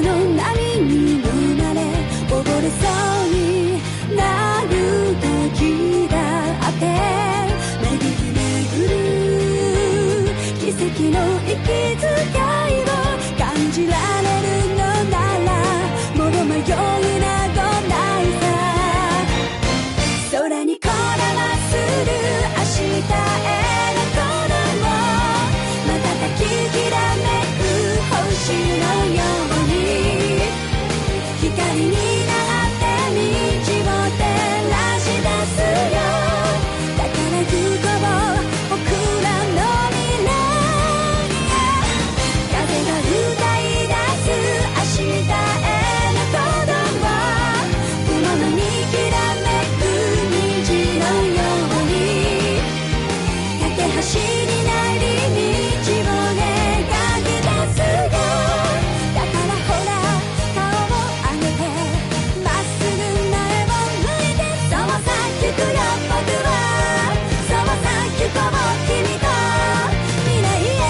の波に飲まれ溺れそうになる時だって巡り巡る奇跡の息遣いを感じられるのならもう迷いなどないさ空にこだまする明日への鼓動瞬ききらめく星のように光になって道を照らし出すよだから行こう僕らの未来へ風が歌い出す明日への鼓動雲のにきらめく虹のように架け橋になり道を描き出すよだからほら顔を上げてまっすぐ前を向いてそうさ行くよ僕はそうさ行こう君と未来へ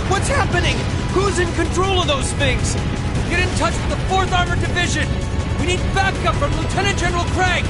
What's happening? Who's in control of those things? Get in touch with the 4th Armored Division! We need backup from Lieutenant General Craig!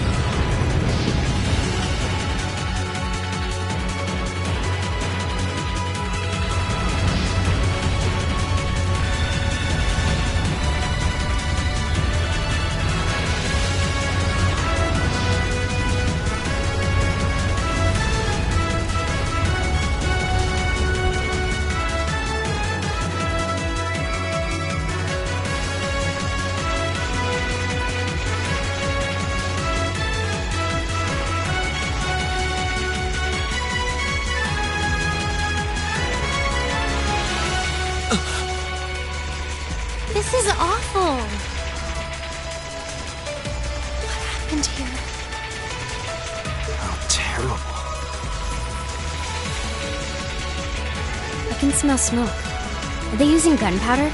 This is awful. What happened here? How terrible. I can smell smoke. Are they using gunpowder?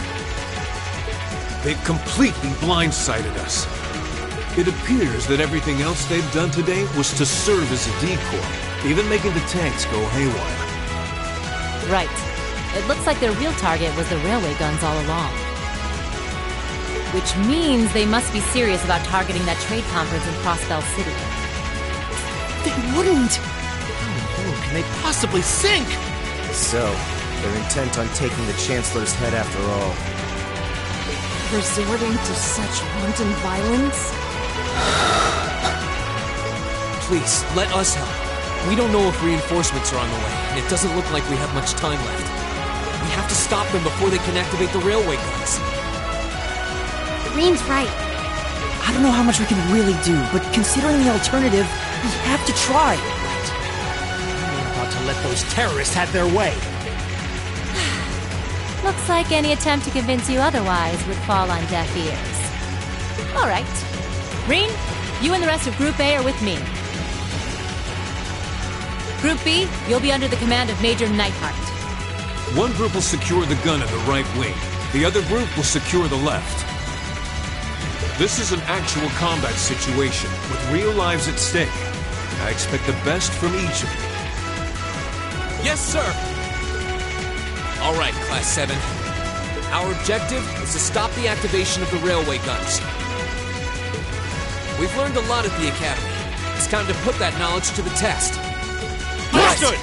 They've completely blindsided us. It appears that everything else they've done today was to serve as a decoy, even making the tanks go haywire. Right. It looks like their real target was the railway guns all along. Which means they must be serious about targeting that trade conference in Crossbell City. They wouldn't! How low can they possibly sink? So, they're intent on taking the Chancellor's head after all. Resorting to such wanton violence? Please, let us help. We don't know if reinforcements are on the way, and it doesn't look like we have much time left. We have to stop them before they can activate the railway guns. Green's right. I don't know how much we can really do, but considering the alternative, we have to try. We're about to let those terrorists have their way. Looks like any attempt to convince you otherwise would fall on deaf ears. All right. Green, you and the rest of Group A are with me. Group B, you'll be under the command of Major Neidhart. One group will secure the gun in the right wing. The other group will secure the left. This is an actual combat situation, with real lives at stake. I expect the best from each of you. Yes, sir! All right, Class 7. Our objective is to stop the activation of the railway guns. We've learned a lot at the Academy. It's time to put that knowledge to the test. Understood!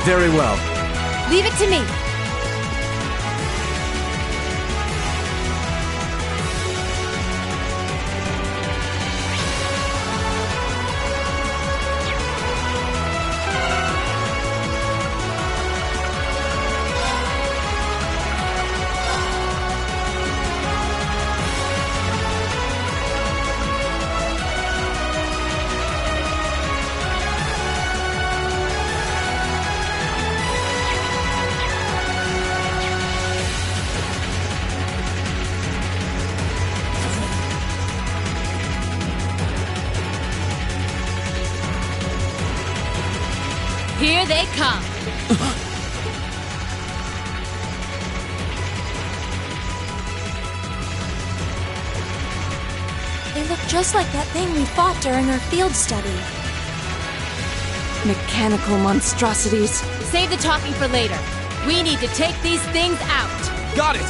Very well. Leave it to me. Here they come. They look just like that thing we fought during our field study. Mechanical monstrosities. Save the talking for later. We need to take these things out. Got it!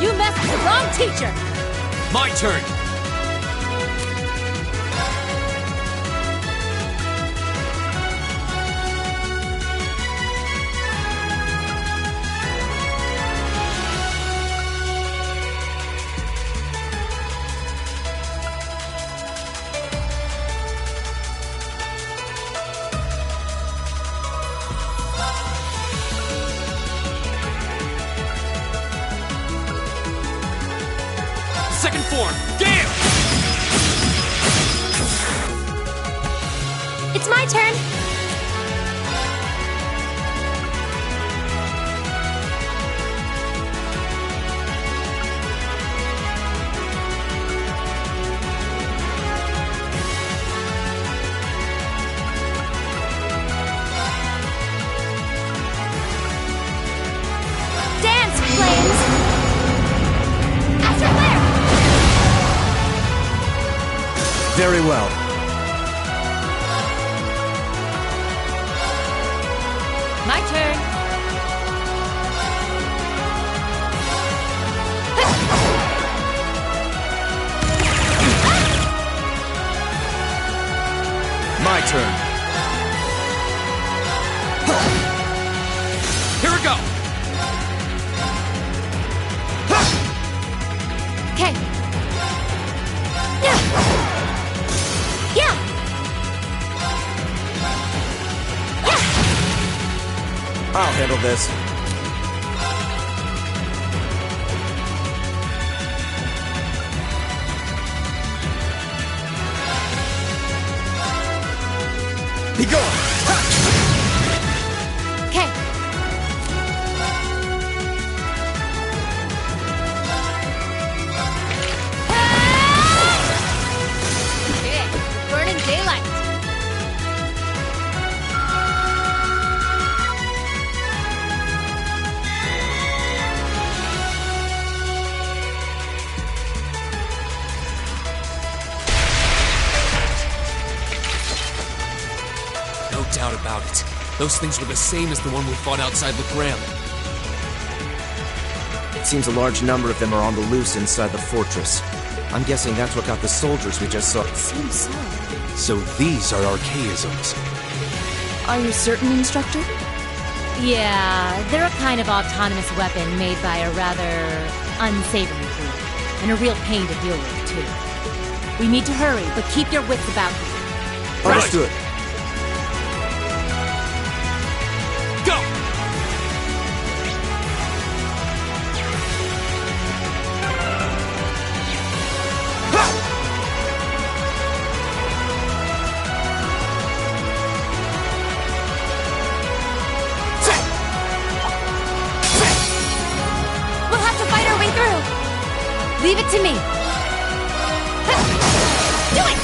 You messed with the wrong teacher. My turn! Second form, Gale! It's my turn! Dance, flames! Astro flare! Very well. My turn. My turn. Here we go! Okay. Yeah! Yeah! I'll handle this. Be gone! Okay. Yeah, burning daylight. doubt about it. Those things were the same as the one we fought outside Legram. It seems a large number of them are on the loose inside the fortress. I'm guessing that's what got the soldiers we just saw. Seems so. So these are archaisms. Are you certain, Instructor? Yeah, they're a kind of autonomous weapon made by a rather unsavory group. And a real pain to deal with, too. We need to hurry, but keep your wits about you. Understood. Go! We'll have to fight our way through. Leave it to me. Do it!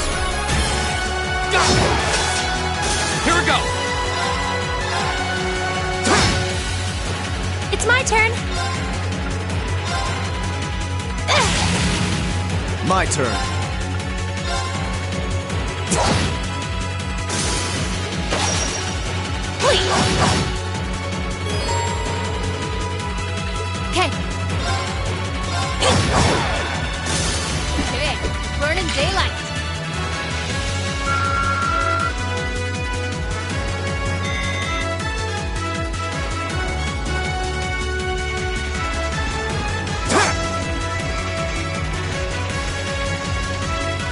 Here we go! It's my turn. My turn. Please. Okay. Okay, burning daylight.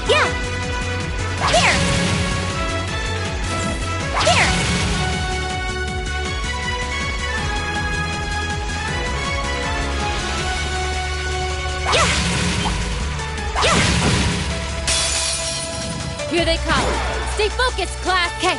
Yeah. Here. Here. Yeah. Yeah. Here they come. Stay focused, class. Okay.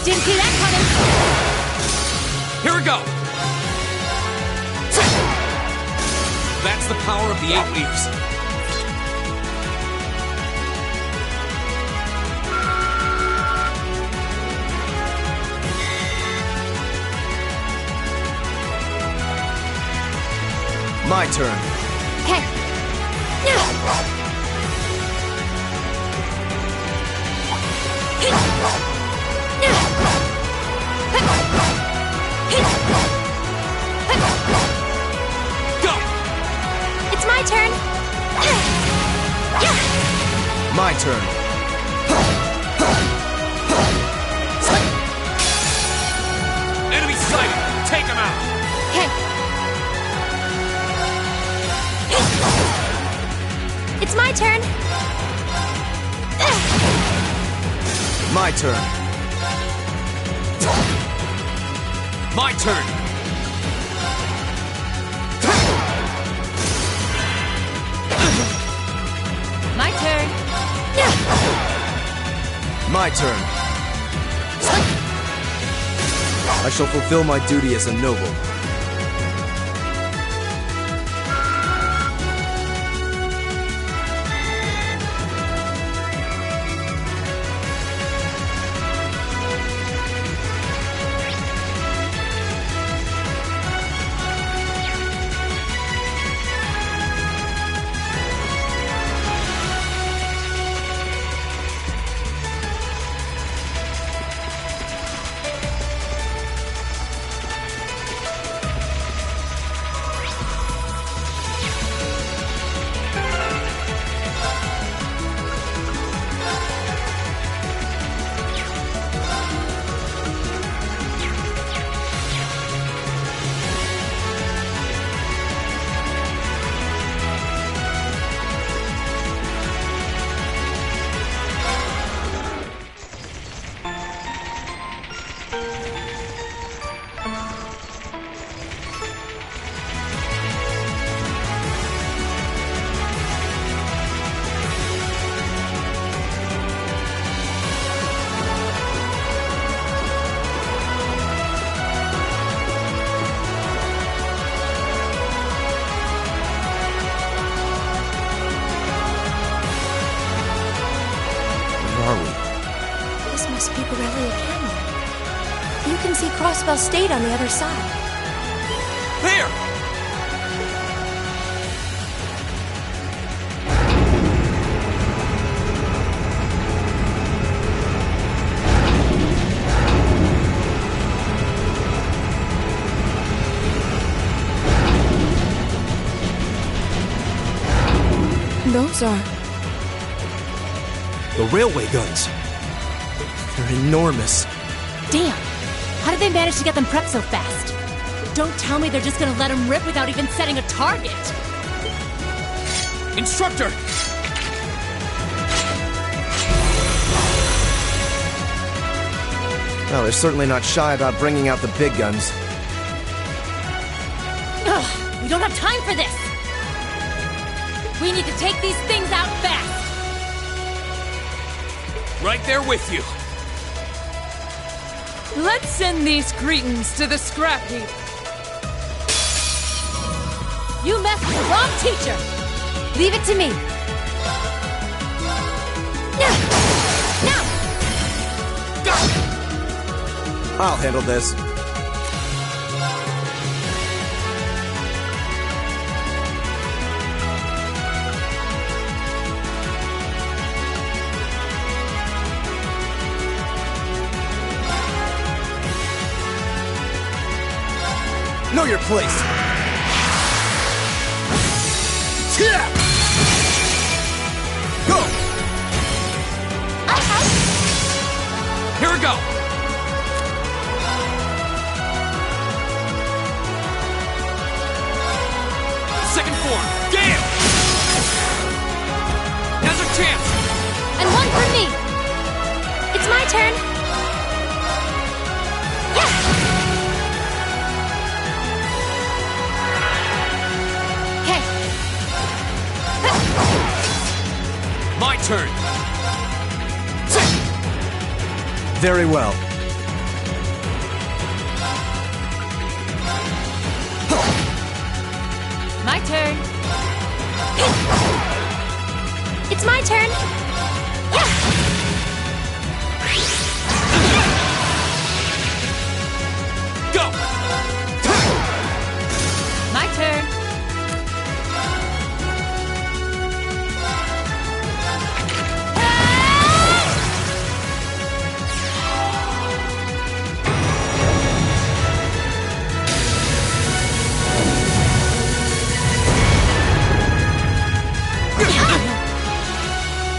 Didn't see that coming. Here we go! That's the power of the 8 leaves. My turn. Okay. Go! It's my turn. My turn. Enemy sighted! Take him out! Okay. It's my turn. My turn. My turn! My turn. My turn. I shall fulfill my duty as a noble. Crossbell State on the other side. There! Those are... The railway guns. They're enormous. Damn! How did they manage to get them prepped so fast? Don't tell me they're just gonna let them rip without even setting a target! Instructor! Well, they're certainly not shy about bringing out the big guns. Ugh, we don't have time for this! We need to take these things out fast! Right there with you. Let's send these cretins to the scrap heap. You messed with the wrong teacher! Leave it to me. Now! I'll handle this. Know your place. Go! Here we go! Second form, damn! Now's our chance! And one for me. It's my turn. Okay. My turn! Very well. My turn! It's my turn. Go! My turn!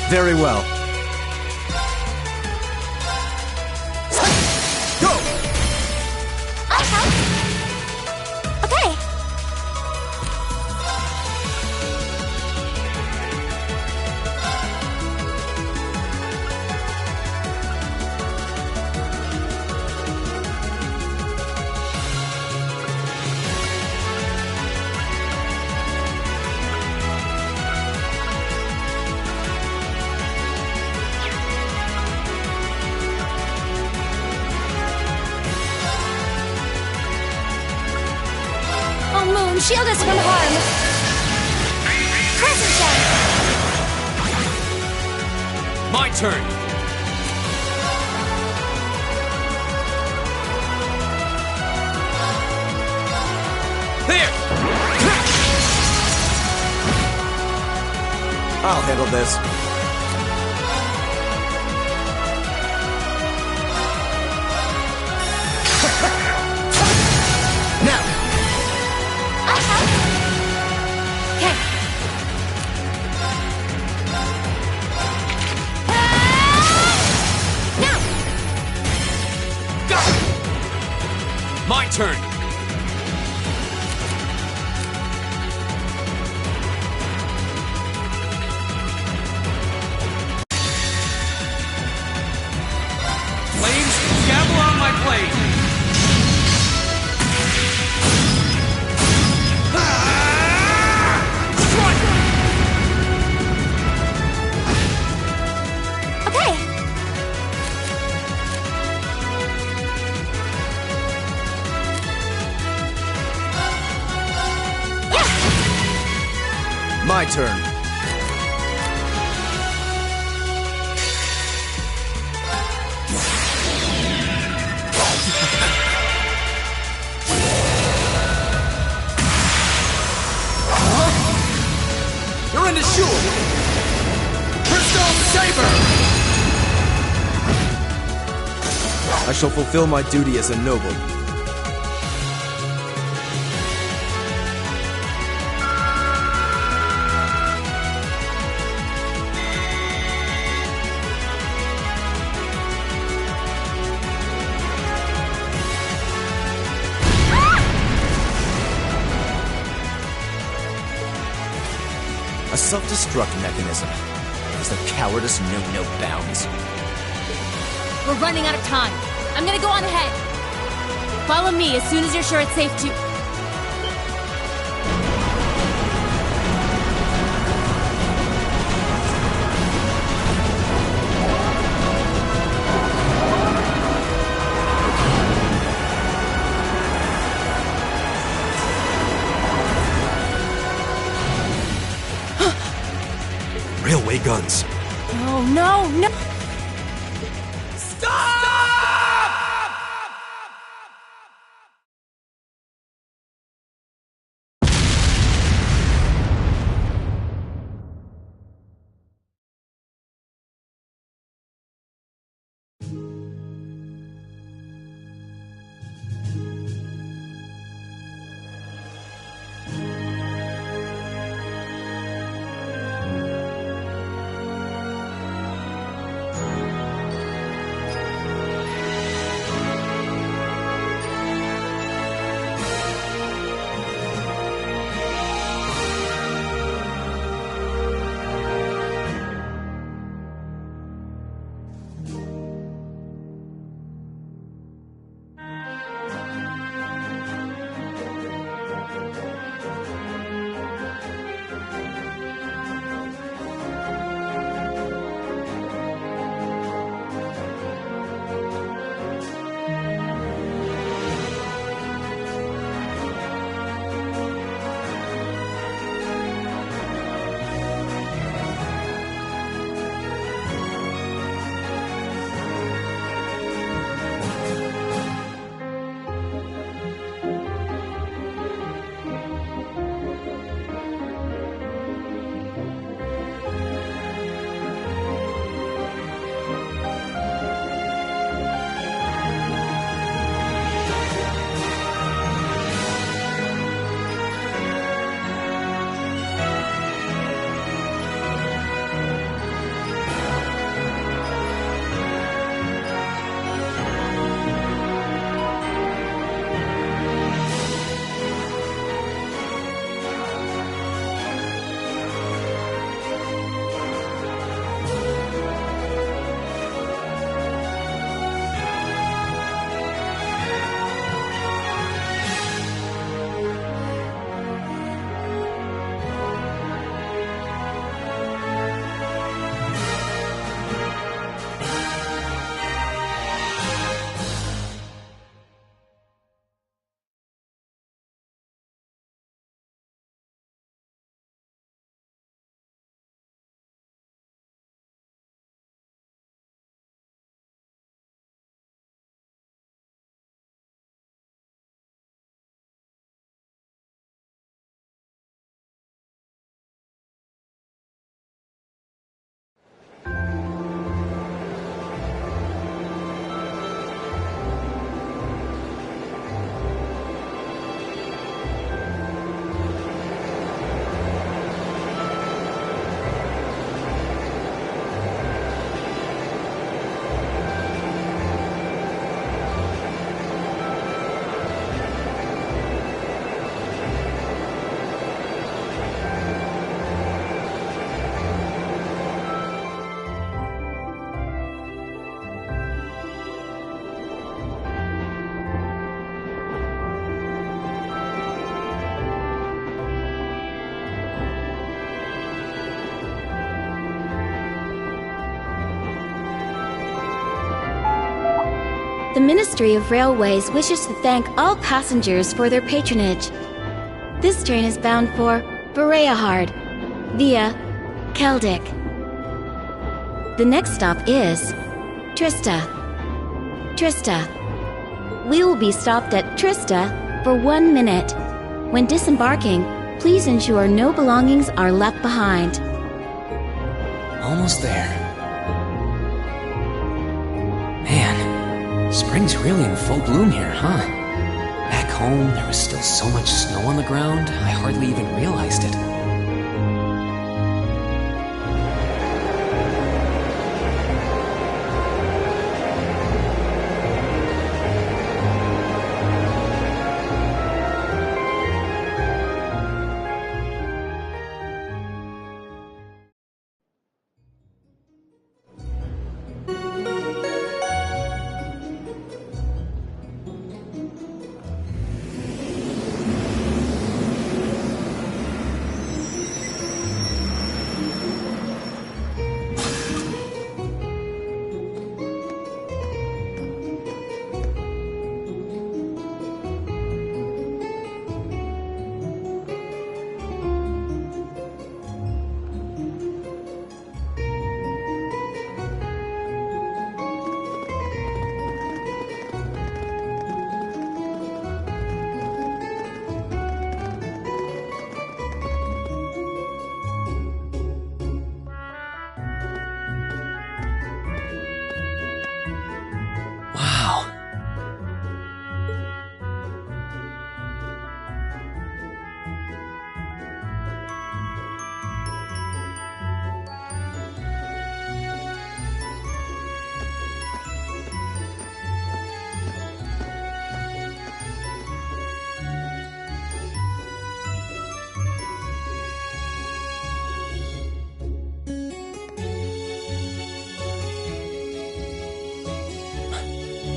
Very well. Go! I'll help. Okay. Oh, Moon, shield us from harm. Crescent Gem. My turn! There! I'll handle this. Now! I'll help. Okay. Now. Go! My turn! Flames, gavel on my blade! Strike! Okay. My turn. saber! I shall fulfill my duty as a noble. A self-destruct mechanism. Does the cowardice know no bounds? We're running out of time. I'm gonna go on ahead. Follow me as soon as you're sure it's safe to... Railway guns. Oh, no, no! The Ministry of Railways wishes to thank all passengers for their patronage. This train is bound for Bereahard via Keldic. The next stop is Trista. We will be stopped at Trista for 1 minute. When disembarking, please ensure no belongings are left behind. Almost there. Spring's really in full bloom here, huh? Back home, there was still so much snow on the ground, I hardly even realized it. Wow.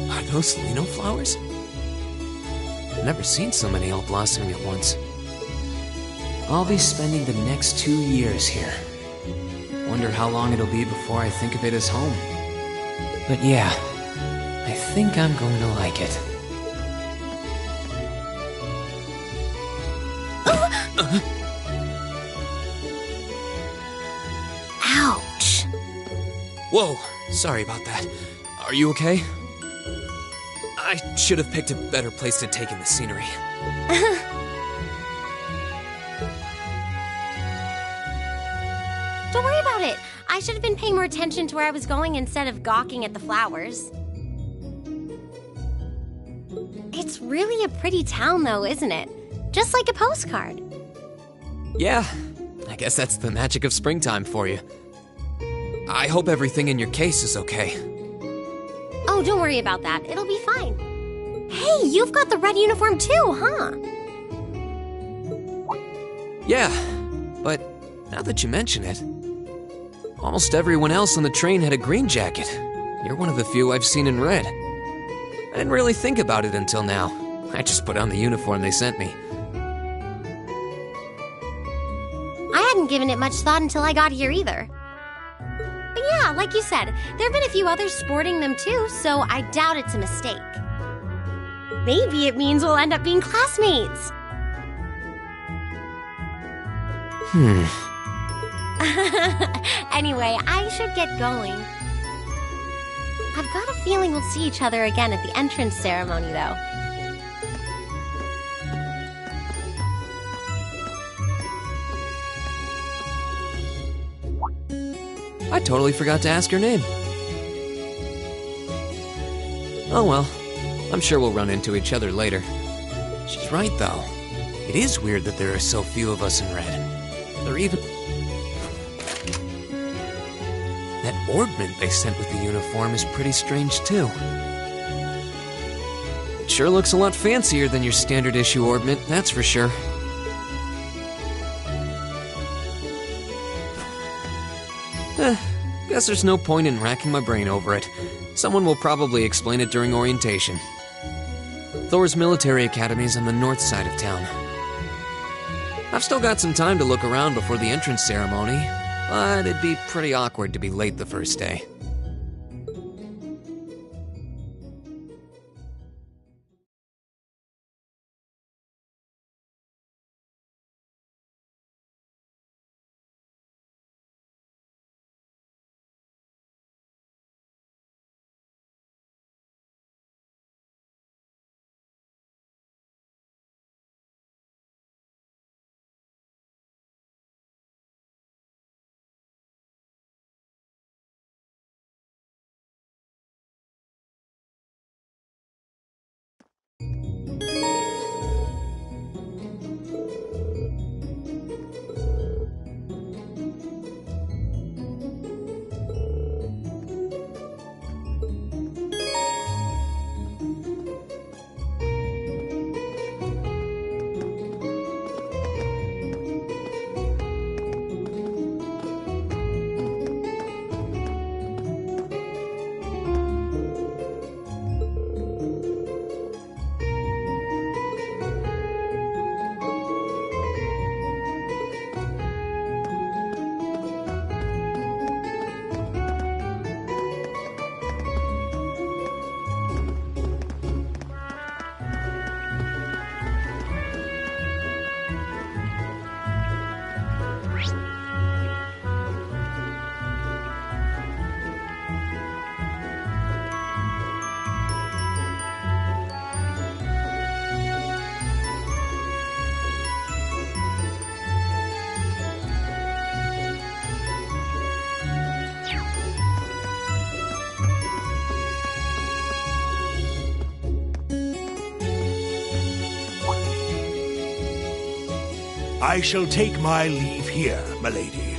Are those Lino flowers? I've never seen so many all blossoming at once. I'll be spending the next 2 years here. Wonder how long it'll be before I think of it as home. But yeah, I think I'm going to like it. Ouch. Whoa, sorry about that. Are you okay? I should have picked a better place to take in the scenery. Don't worry about it. I should have been paying more attention to where I was going instead of gawking at the flowers. It's really a pretty town, though, isn't it? Just like a postcard. Yeah, I guess that's the magic of springtime for you. I hope everything in your case is okay. Oh, don't worry about that. It'll be fine. Hey, you've got the red uniform too, huh? Yeah, but now that you mention it, almost everyone else on the train had a green jacket. You're one of the few I've seen in red. I didn't really think about it until now. I just put on the uniform they sent me. I hadn't given it much thought until I got here either. But yeah, like you said, there have been a few others sporting them too, so I doubt it's a mistake. Maybe it means we'll end up being classmates. Anyway, I should get going. I've got a feeling we'll see each other again at the entrance ceremony, though. I totally forgot to ask her name. Oh well, I'm sure we'll run into each other later. She's right, though. It is weird that there are so few of us in red. They're even... That orbment they sent with the uniform is pretty strange, too. It sure looks a lot fancier than your standard issue orbment, that's for sure. Guess there's no point in racking my brain over it. Someone will probably explain it during orientation. Thor's military academy's on the north side of town. I've still got some time to look around before the entrance ceremony, but it'd be pretty awkward to be late the first day. I shall take my leave here, milady.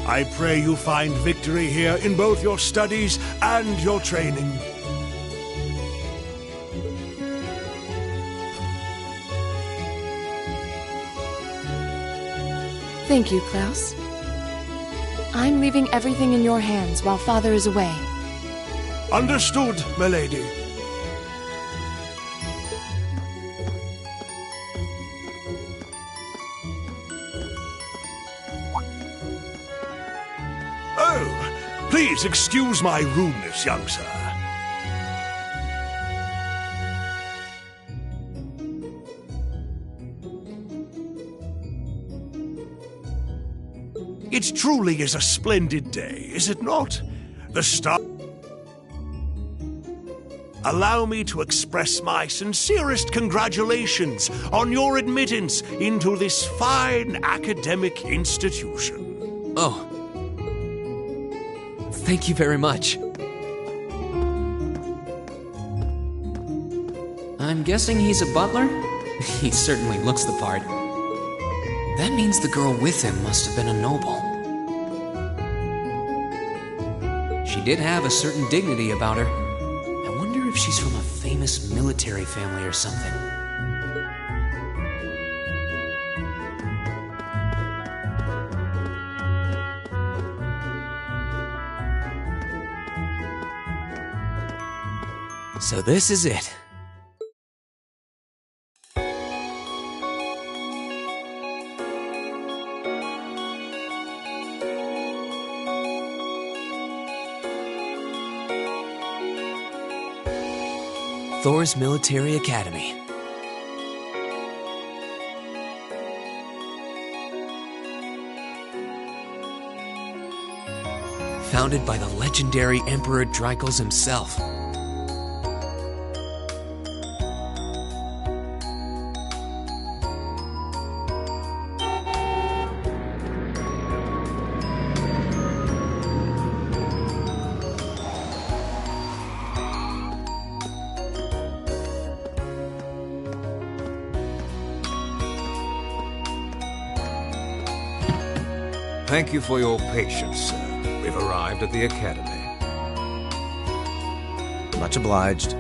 I pray you find victory here in both your studies and your training. Thank you, Klaus. I'm leaving everything in your hands while Father is away. Understood, milady. Oh, please excuse my rudeness, young sir. It truly is a splendid day, is it not? The star... Allow me to express my sincerest congratulations on your admittance into this fine academic institution. Oh. Thank you very much. I'm guessing he's a butler? He certainly looks the part. That means the girl with him must have been a noble. She did have a certain dignity about her. I wonder if she's from a famous military family or something. So this is it. Thor's Military Academy. Founded by the legendary Emperor Dreikels himself. Thank you for your patience, sir. We've arrived at the Academy. Much obliged.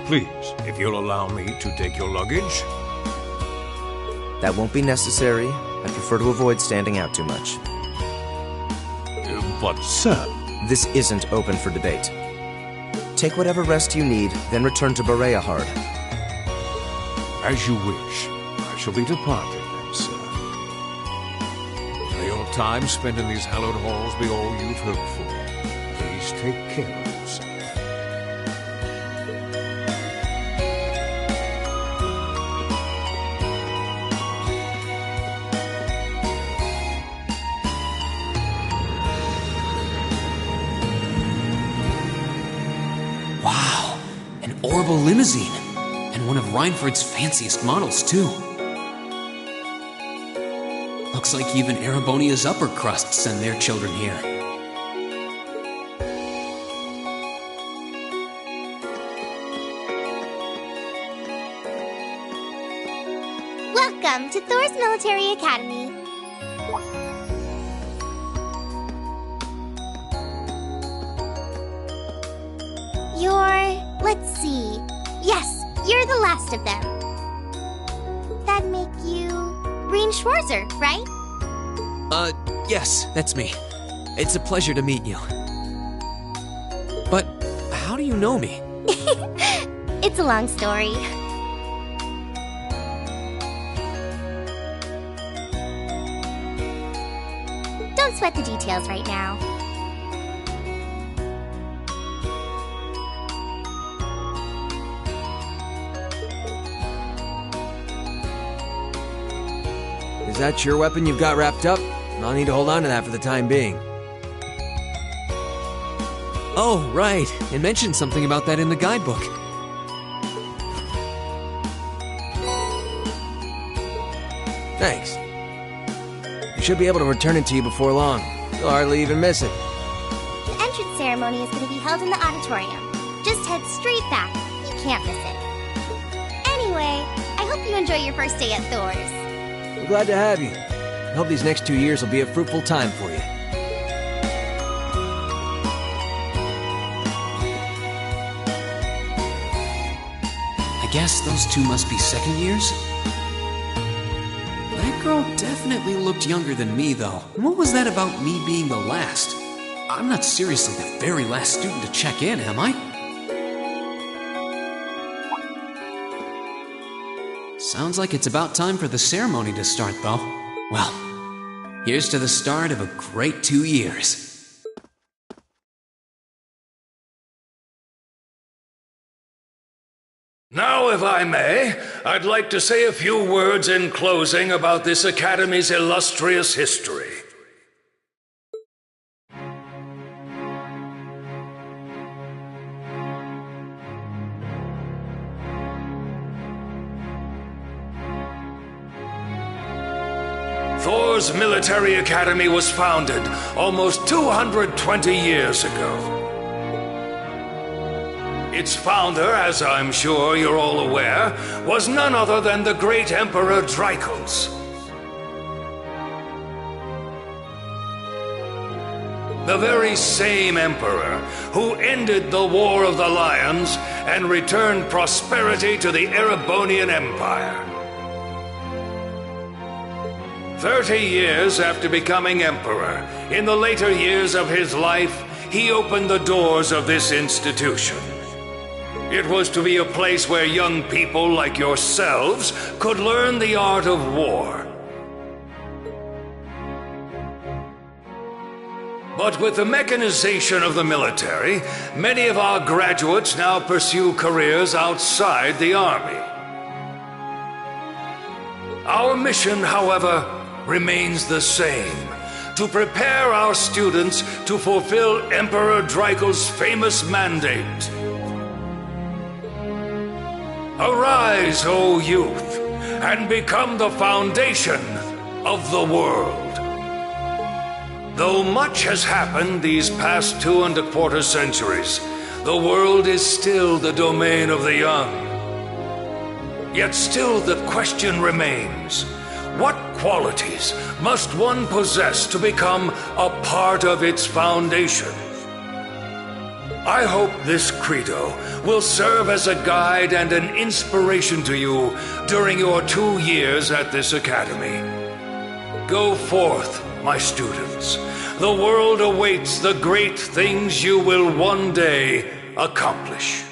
Please, if you'll allow me to take your luggage. That won't be necessary. I prefer to avoid standing out too much. But, sir... This isn't open for debate. Take whatever rest you need, then return to Bereahard. As you wish. I shall be departing then, sir. May your time spent in these hallowed halls be all you've hoped for. Please take care of yourself. Orbital limousine, and one of Reinford's fanciest models, too. Looks like even Erebonia's upper crust send their children here. Welcome to Thor's Military Academy. Let's see. Yes, you're the last of them. That'd make you Rean Schwarzer, right? Yes, that's me. It's a pleasure to meet you. But how do you know me? It's a long story. Don't sweat the details right now. Is that your weapon you've got wrapped up? I'll need to hold on to that for the time being. Oh, right. It mentioned something about that in the guidebook. Thanks. I should be able to return it to you before long. You'll hardly even miss it. The entrance ceremony is going to be held in the auditorium. Just head straight back. You can't miss it. Anyway, I hope you enjoy your first day at Thor's. I'm glad to have you. I hope these next 2 years will be a fruitful time for you. I guess those two must be second years? That girl definitely looked younger than me, though. What was that about me being the last? I'm not seriously the very last student to check in, am I? Sounds like it's about time for the ceremony to start, though. Well, here's to the start of a great 2 years. Now, if I may, I'd like to say a few words in closing about this Academy's illustrious history. Thor's Military Academy was founded almost 220 years ago. Its founder, as I'm sure you're all aware, was none other than the great Emperor Dreichels. The very same emperor who ended the War of the Lions and returned prosperity to the Erebonian Empire. 30 years after becoming emperor, in the later years of his life, he opened the doors of this institution. It was to be a place where young people like yourselves could learn the art of war. But with the mechanization of the military, many of our graduates now pursue careers outside the army. Our mission, however, remains the same: to prepare our students to fulfill Emperor Dreichels' famous mandate. Arise, O youth, and become the foundation of the world. Though much has happened these past 2¼ centuries, the world is still the domain of the young. Yet still the question remains: what qualities must one possess to become a part of its foundation? I hope this credo will serve as a guide and an inspiration to you during your 2 years at this academy. Go forth, my students. The world awaits the great things you will one day accomplish.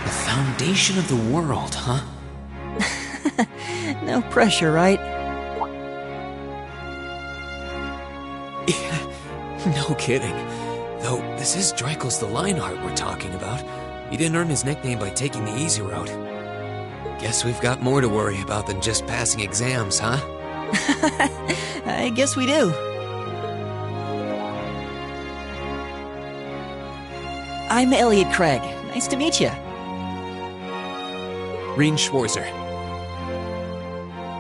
The foundation of the world, huh? No pressure, right? No kidding. Though, this is Dreichels the Lionheart we're talking about. He didn't earn his nickname by taking the easy route. Guess we've got more to worry about than just passing exams, huh? I guess we do. I'm Elliot Craig. Nice to meet you. Reen Schwarzer.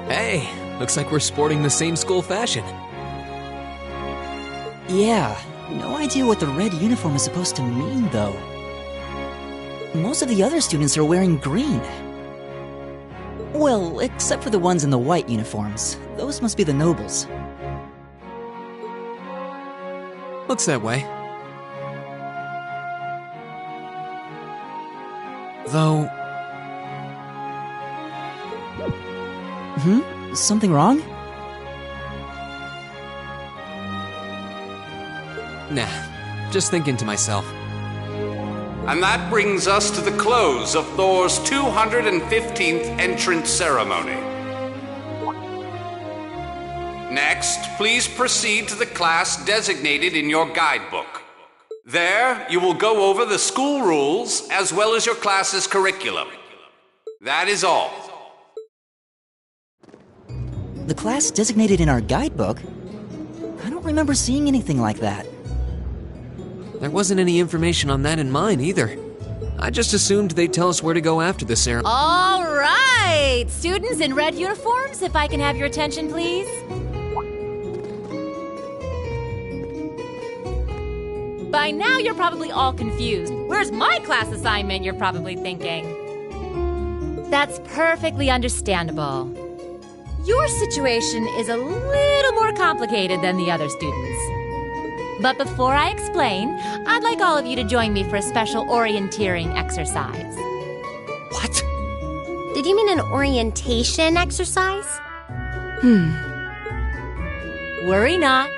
Hey, looks like we're sporting the same school fashion. Yeah, no idea what the red uniform is supposed to mean, though. Most of the other students are wearing green. Well, except for the ones in the white uniforms. Those must be the nobles. Looks that way. Though... Something wrong? Nah, just thinking to myself. And that brings us to the close of Thor's 215th entrance ceremony. Next, please proceed to the class designated in your guidebook. There, you will go over the school rules as well as your class's curriculum. That is all. The class designated in our guidebook? I don't remember seeing anything like that. There wasn't any information on that in mine, either. I just assumed they'd tell us where to go after the ceremony. All right! Students in red uniforms, if I can have your attention, please. By now, you're probably all confused. Where's my class assignment, you're probably thinking. That's perfectly understandable. Your situation is a little more complicated than the other students. But before I explain, I'd like all of you to join me for a special orienteering exercise. What? Did you mean an orientation exercise? Worry not.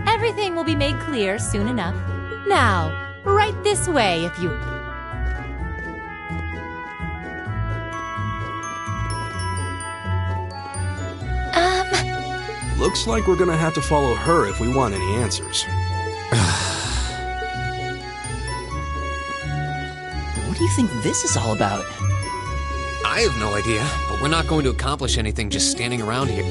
Everything will be made clear soon enough. Now, right this way if you... Looks like we're gonna have to follow her if we want any answers. What do you think this is all about? I have no idea, but we're not going to accomplish anything just standing around here.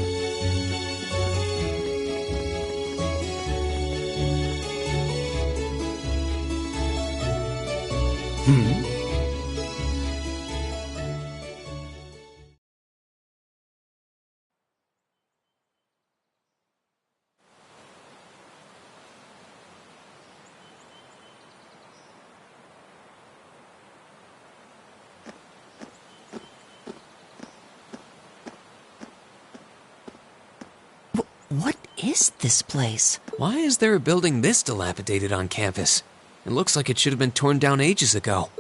What is this place? Why is there a building this dilapidated on campus? It looks like it should have been torn down ages ago.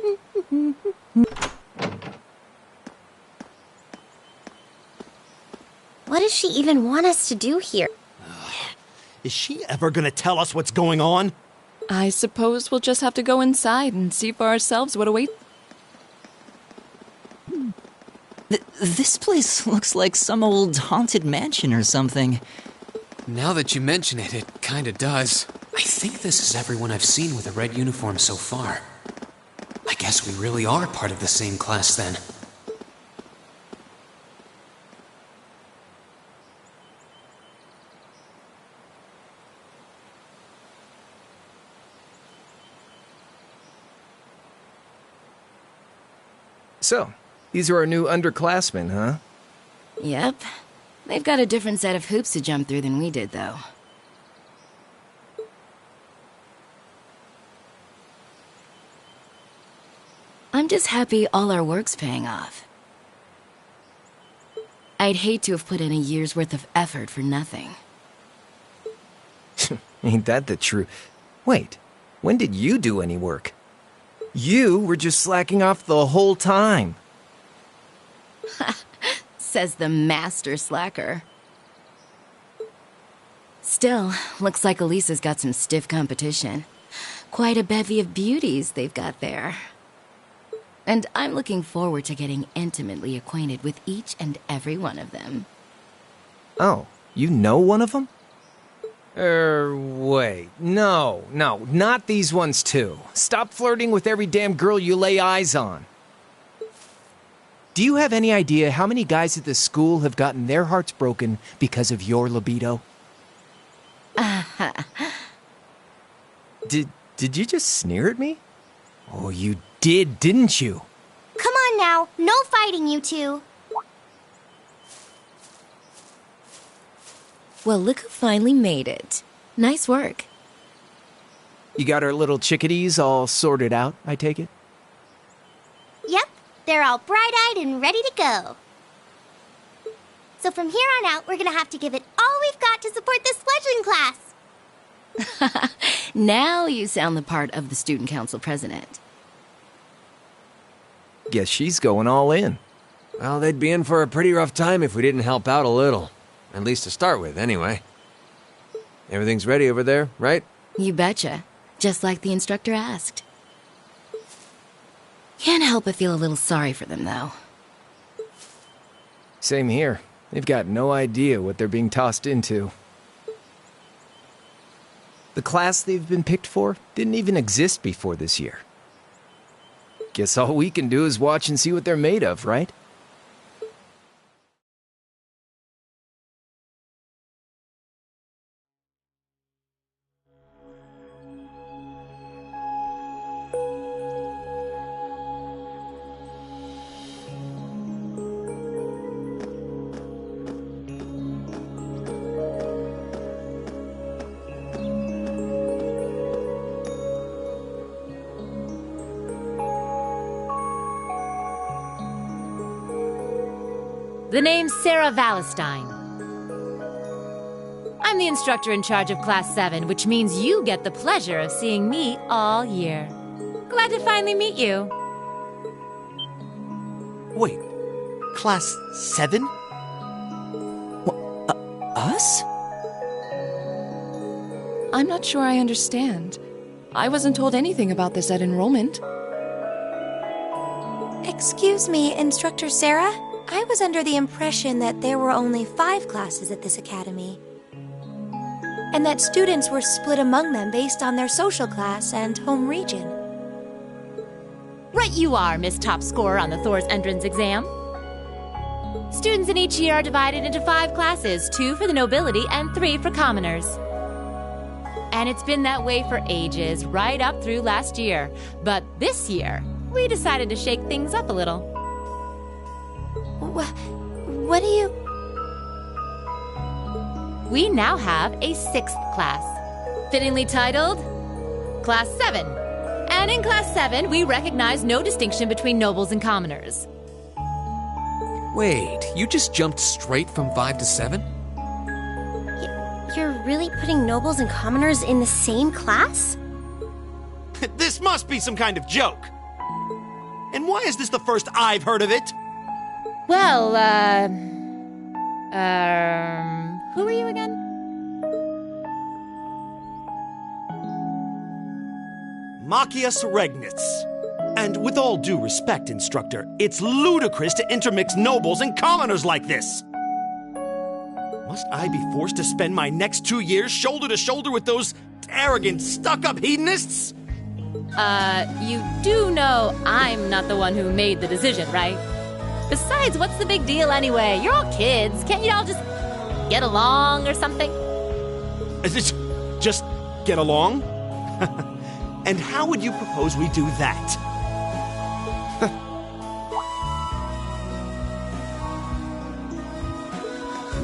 What does she even want us to do here? Is she ever gonna tell us what's going on? I suppose we'll just have to go inside and see for ourselves what awaits. This place looks like some old haunted mansion or something. Now that you mention it, it kinda does. I think this is everyone I've seen with a red uniform so far. I guess we really are part of the same class then. So, these are our new underclassmen, huh? Yep. They've got a different set of hoops to jump through than we did, though. I'm just happy all our work's paying off. I'd hate to have put in a year's worth of effort for nothing. Ain't that the truth? Wait, when did you do any work? You were just slacking off the whole time. Says the master slacker. Still, looks like Elisa's got some stiff competition. Quite a bevy of beauties they've got there. And I'm looking forward to getting intimately acquainted with each and every one of them. Oh, you know one of them? Wait. No, not these ones too. Stop flirting with every damn girl you lay eyes on. Do you have any idea how many guys at this school have gotten their hearts broken because of your libido? Did you just sneer at me? Oh, you did, didn't you? Come on now, no fighting, you two. Well, look who finally made it. Nice work. You got our little chickadees all sorted out, I take it? Yep, they're all bright-eyed and ready to go. So from here on out, we're gonna have to give it all we've got to support this fledgling class. Now you sound the part of the student council president. Guess she's going all in. Well, they'd be in for a pretty rough time if we didn't help out a little. At least to start with, anyway. Everything's ready over there, right? You betcha. Just like the instructor asked. Can't help but feel a little sorry for them, though. Same here. They've got no idea what they're being tossed into. The class they've been picked for didn't even exist before this year. Guess all we can do is watch and see what they're made of, right? The name's Sarah Valestine. I'm the instructor in charge of Class 7, which means you get the pleasure of seeing me all year. Glad to finally meet you. Wait, Class 7? Us? I'm not sure I understand. I wasn't told anything about this at enrollment. Excuse me, Instructor Sarah? I was under the impression that there were only 5 classes at this academy, and that students were split among them based on their social class and home region. Right you are, Miss Top Scorer on the Thor's entrance exam. Students in each year are divided into 5 classes, 2 for the nobility and 3 for commoners. And it's been that way for ages, right up through last year. But this year, we decided to shake things up a little. What do you... We now have a 6th class, fittingly titled Class 7. And in Class 7, we recognize no distinction between nobles and commoners. Wait, you just jumped straight from 5 to 7? You're really putting nobles and commoners in the same class? This must be some kind of joke. And why is this the first I've heard of it? Well, who are you again? Machias Regnitz. And with all due respect, Instructor, it's ludicrous to intermix nobles and commoners like this. Must I be forced to spend my next 2 years shoulder to shoulder with those arrogant, stuck-up hedonists? You do know I'm not the one who made the decision, right? Besides, what's the big deal anyway? You're all kids. Can't you all just get along or something? Just get along? And how would you propose we do that?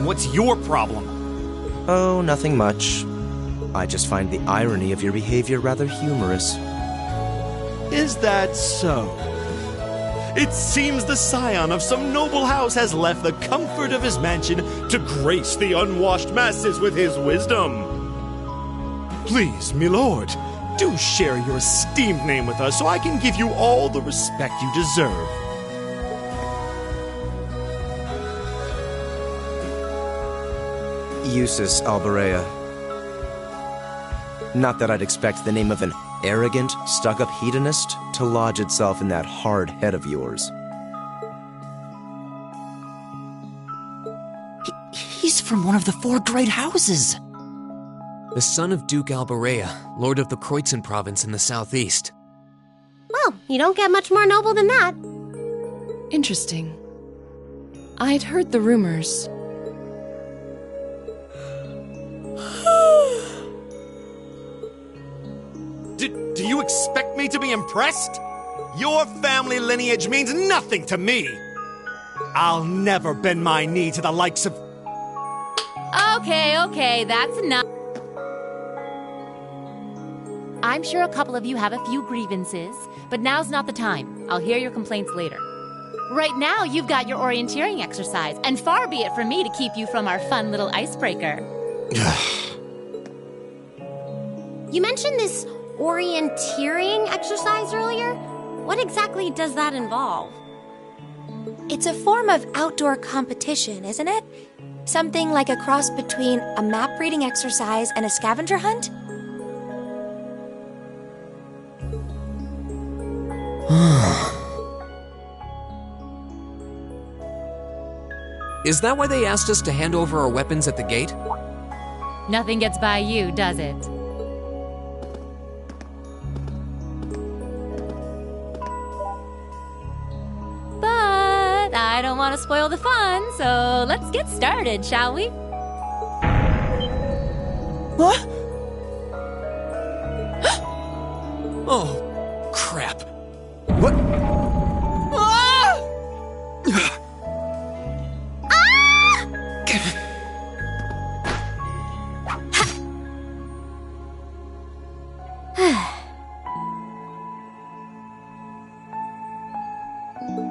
What's your problem? Oh, nothing much. I just find the irony of your behavior rather humorous. Is that so? It seems the scion of some noble house has left the comfort of his mansion to grace the unwashed masses with his wisdom. Please, milord, do share your esteemed name with us so I can give you all the respect you deserve. Eustace Alberea. Not that I'd expect the name of an arrogant, stuck-up hedonist to lodge itself in that hard head of yours. He's from one of the 4 great houses. The son of Duke Alberea, Lord of the Kreutzen province in the southeast. Well, you don't get much more noble than that. Interesting. I'd heard the rumors. Do you expect me to be impressed? Your family lineage means nothing to me. I'll never bend my knee to the likes of... Okay, that's enough. I'm sure a couple of you have a few grievances, but now's not the time. I'll hear your complaints later. Right now, you've got your orienteering exercise, and far be it from me to keep you from our fun little icebreaker. You mentioned this orienteering exercise earlier? What exactly does that involve? It's a form of outdoor competition, isn't it? Something like a cross between a map-reading exercise and a scavenger hunt? Is that why they asked us to hand over our weapons at the gate? Nothing gets by you, does it? But I don't want to spoil the fun, so let's get started, shall we? What? Oh, crap. What?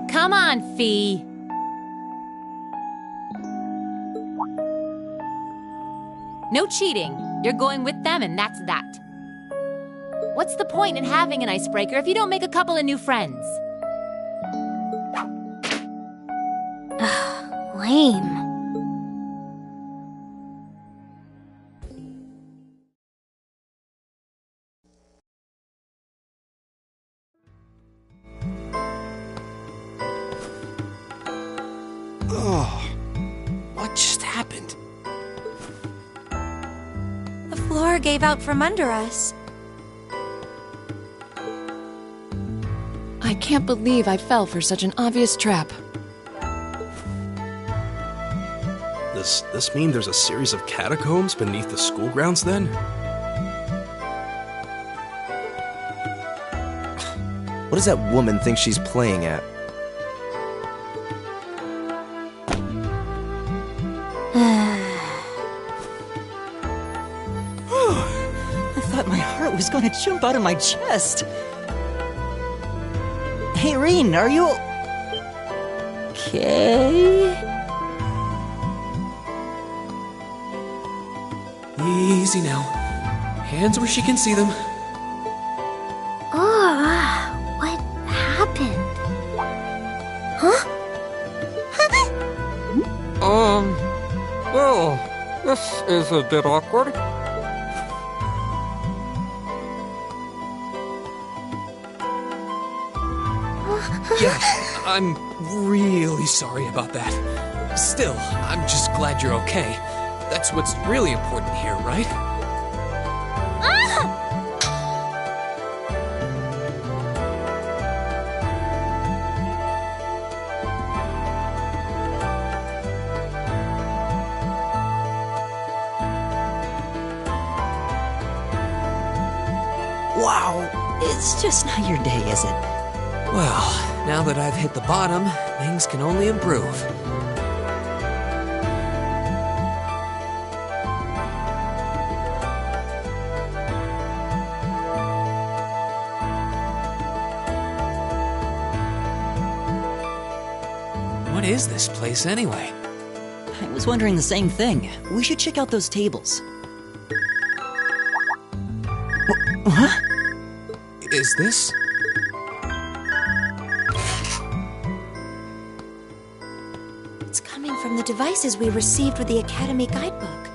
Come on, Fee. No cheating. You're going with them, and that's that. What's the point in having an icebreaker if you don't make a couple of new friends? Lame. Oh, what just happened? The floor gave out from under us. I can't believe I fell for such an obvious trap. Does this mean there's a series of catacombs beneath the school grounds then? What does that woman think she's playing at? I thought my heart was gonna jump out of my chest. Hey, Reen, are you okay? Easy now. Hands where she can see them. Oh, what happened? Huh? Well, this is a bit awkward. Yeah, I'm really sorry about that. Still, I'm just glad you're okay. That's what's really important here, right? Wow, it's just not your day, is it? Well, now that I've hit the bottom, things can only improve. What is this place anyway? I was wondering the same thing. We should check out those tables. What? Is this? It's coming from the devices we received with the Academy guidebook.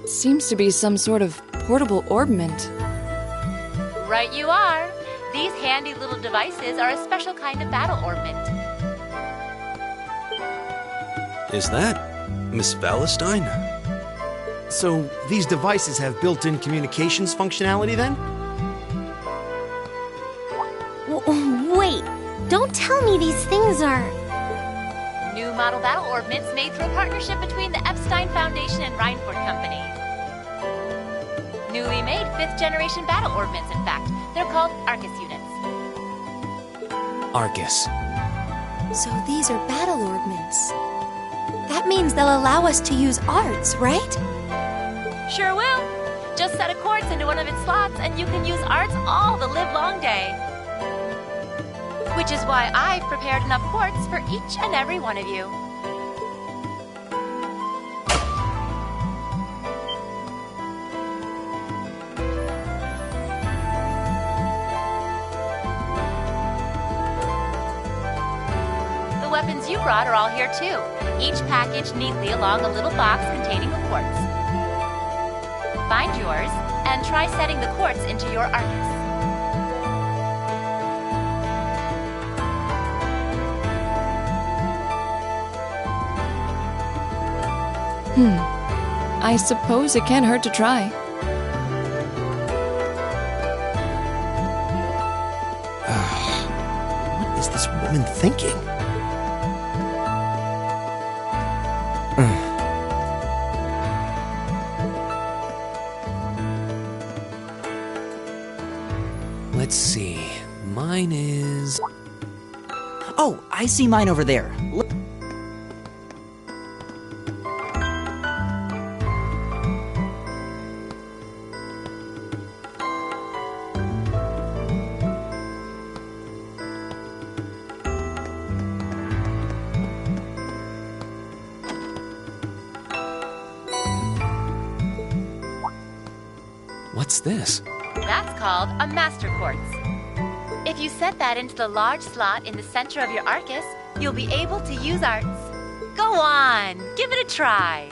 Seems to be some sort of portable orbment. Right you are. These handy little devices are a special kind of battle orbment. Is that Miss Valentine? So, these devices have built-in communications functionality then? Wait, don't tell me these things are... New model battle orbments made through a partnership between the Epstein Foundation and Reinford Company. Newly made 5th generation battle orbments, in fact. They're called Arcus units. Arcus. So these are battle orbments. That means they'll allow us to use arts, right? Sure will. Just set a quartz into one of its slots and you can use arts all the livelong day. Which is why I've prepared enough quartz for each and every one of you. The weapons you brought are all here too, each packaged neatly along a little box containing a quartz. Find yours and try setting the quartz into your Arcus. I suppose it can't hurt to try. What is this woman thinking? Let's see. Mine is... Oh, I see mine over there. Look. What's this? That's called a Master Quartz. If you set that into the large slot in the center of your Arcus, you'll be able to use arts. Go on, give it a try.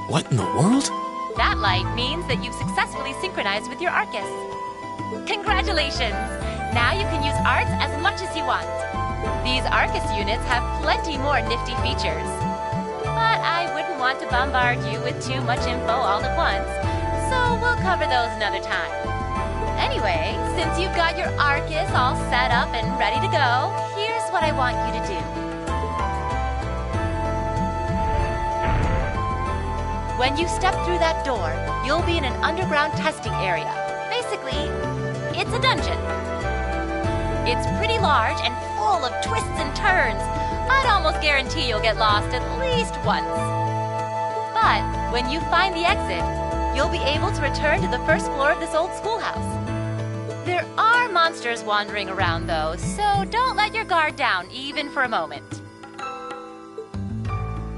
What in the world? That light means that you've successfully synchronized with your Arcus. Congratulations! Now you can use arts as much as you want. These Arcus units have plenty more nifty features. But I wouldn't want to bombard you with too much info all at once, so we'll cover those another time. Anyway, since you've got your Arcus all set up and ready to go, here's what I want you to do. When you step through that door, you'll be in an underground testing area. Basically, it's a dungeon. It's pretty large and full of twists and turns. I'd almost guarantee you'll get lost at least once. But when you find the exit, you'll be able to return to the first floor of this old schoolhouse. There are monsters wandering around, though, so don't let your guard down, even for a moment.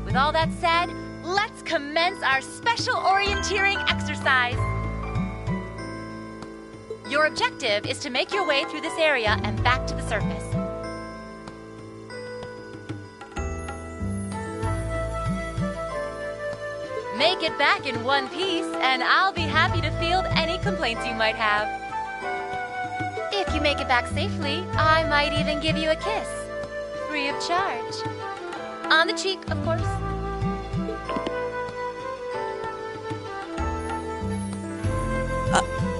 With all that said, let's commence our special orienteering exercise. Your objective is to make your way through this area and back to the surface. Make it back in one piece, and I'll be happy to field any complaints you might have. If you make it back safely, I might even give you a kiss. Free of charge. On the cheek, of course.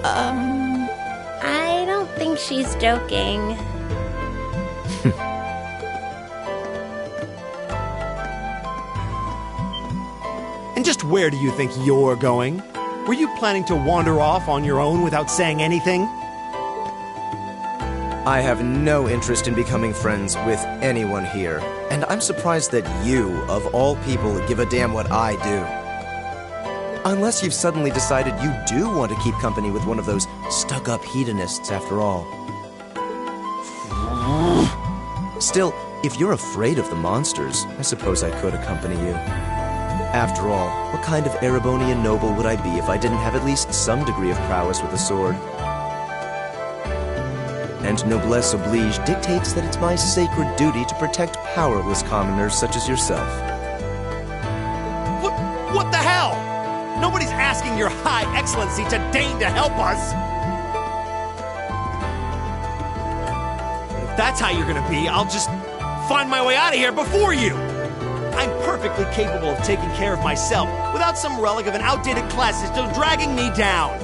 I don't think she's joking. And just where do you think you're going? Were you planning to wander off on your own without saying anything? I have no interest in becoming friends with anyone here, and I'm surprised that you, of all people, give a damn what I do. Unless you've suddenly decided you do want to keep company with one of those stuck-up hedonists after all. Still, if you're afraid of the monsters, I suppose I could accompany you. After all, what kind of Erebonian noble would I be if I didn't have at least some degree of prowess with a sword? And noblesse oblige dictates that it's my sacred duty to protect powerless commoners such as yourself. What the hell? Nobody's asking your high excellency to deign to help us! If that's how you're gonna be, I'll just find my way out of here before you! I'm perfectly capable of taking care of myself without some relic of an outdated class still dragging me down!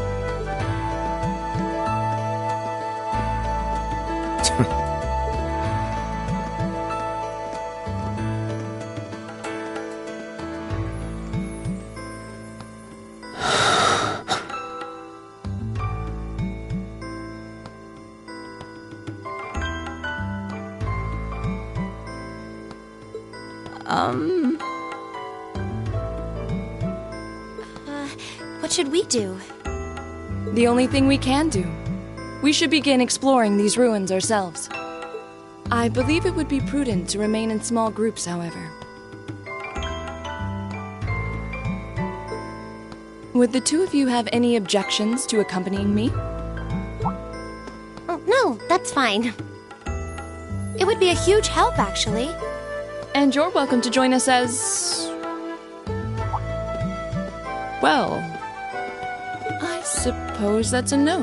What should we do? The only thing we can do. We should begin exploring these ruins ourselves. I believe it would be prudent to remain in small groups, however. Would the two of you have any objections to accompanying me? Oh, no, that's fine. It would be a huge help, actually. And you're welcome to join us as... well, I suppose that's a no.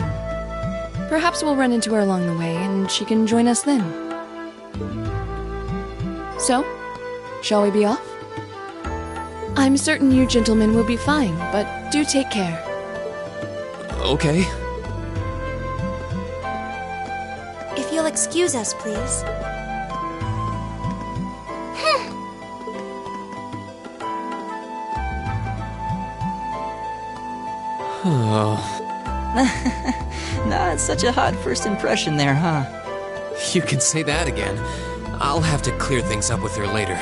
Perhaps we'll run into her along the way, and she can join us then. So, shall we be off? I'm certain you gentlemen will be fine, but do take care. Okay. If you'll excuse us, please. Not such a hot first impression there, huh? You can say that again. I'll have to clear things up with her later.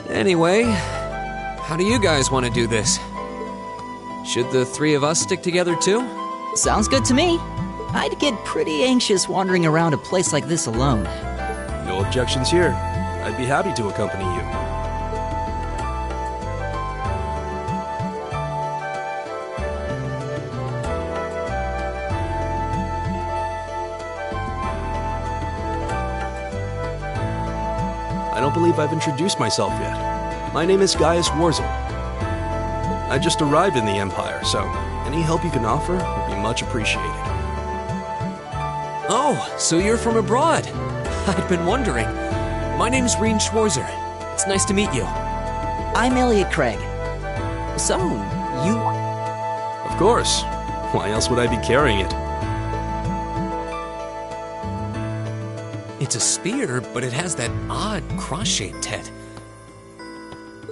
Anyway, how do you guys want to do this? Should the three of us stick together too? Sounds good to me. I'd get pretty anxious wandering around a place like this alone. No objections here. I'd be happy to accompany you. I don't believe I've introduced myself yet. My name is Gaius Warzel. I just arrived in the Empire, so any help you can offer would be much appreciated. Oh, so you're from abroad. I'd been wondering. My name's Reen Schwarzer. It's nice to meet you. I'm Elliot Craig. So, you... Of course. Why else would I be carrying it? It's a spear, but it has that odd cross-shaped head.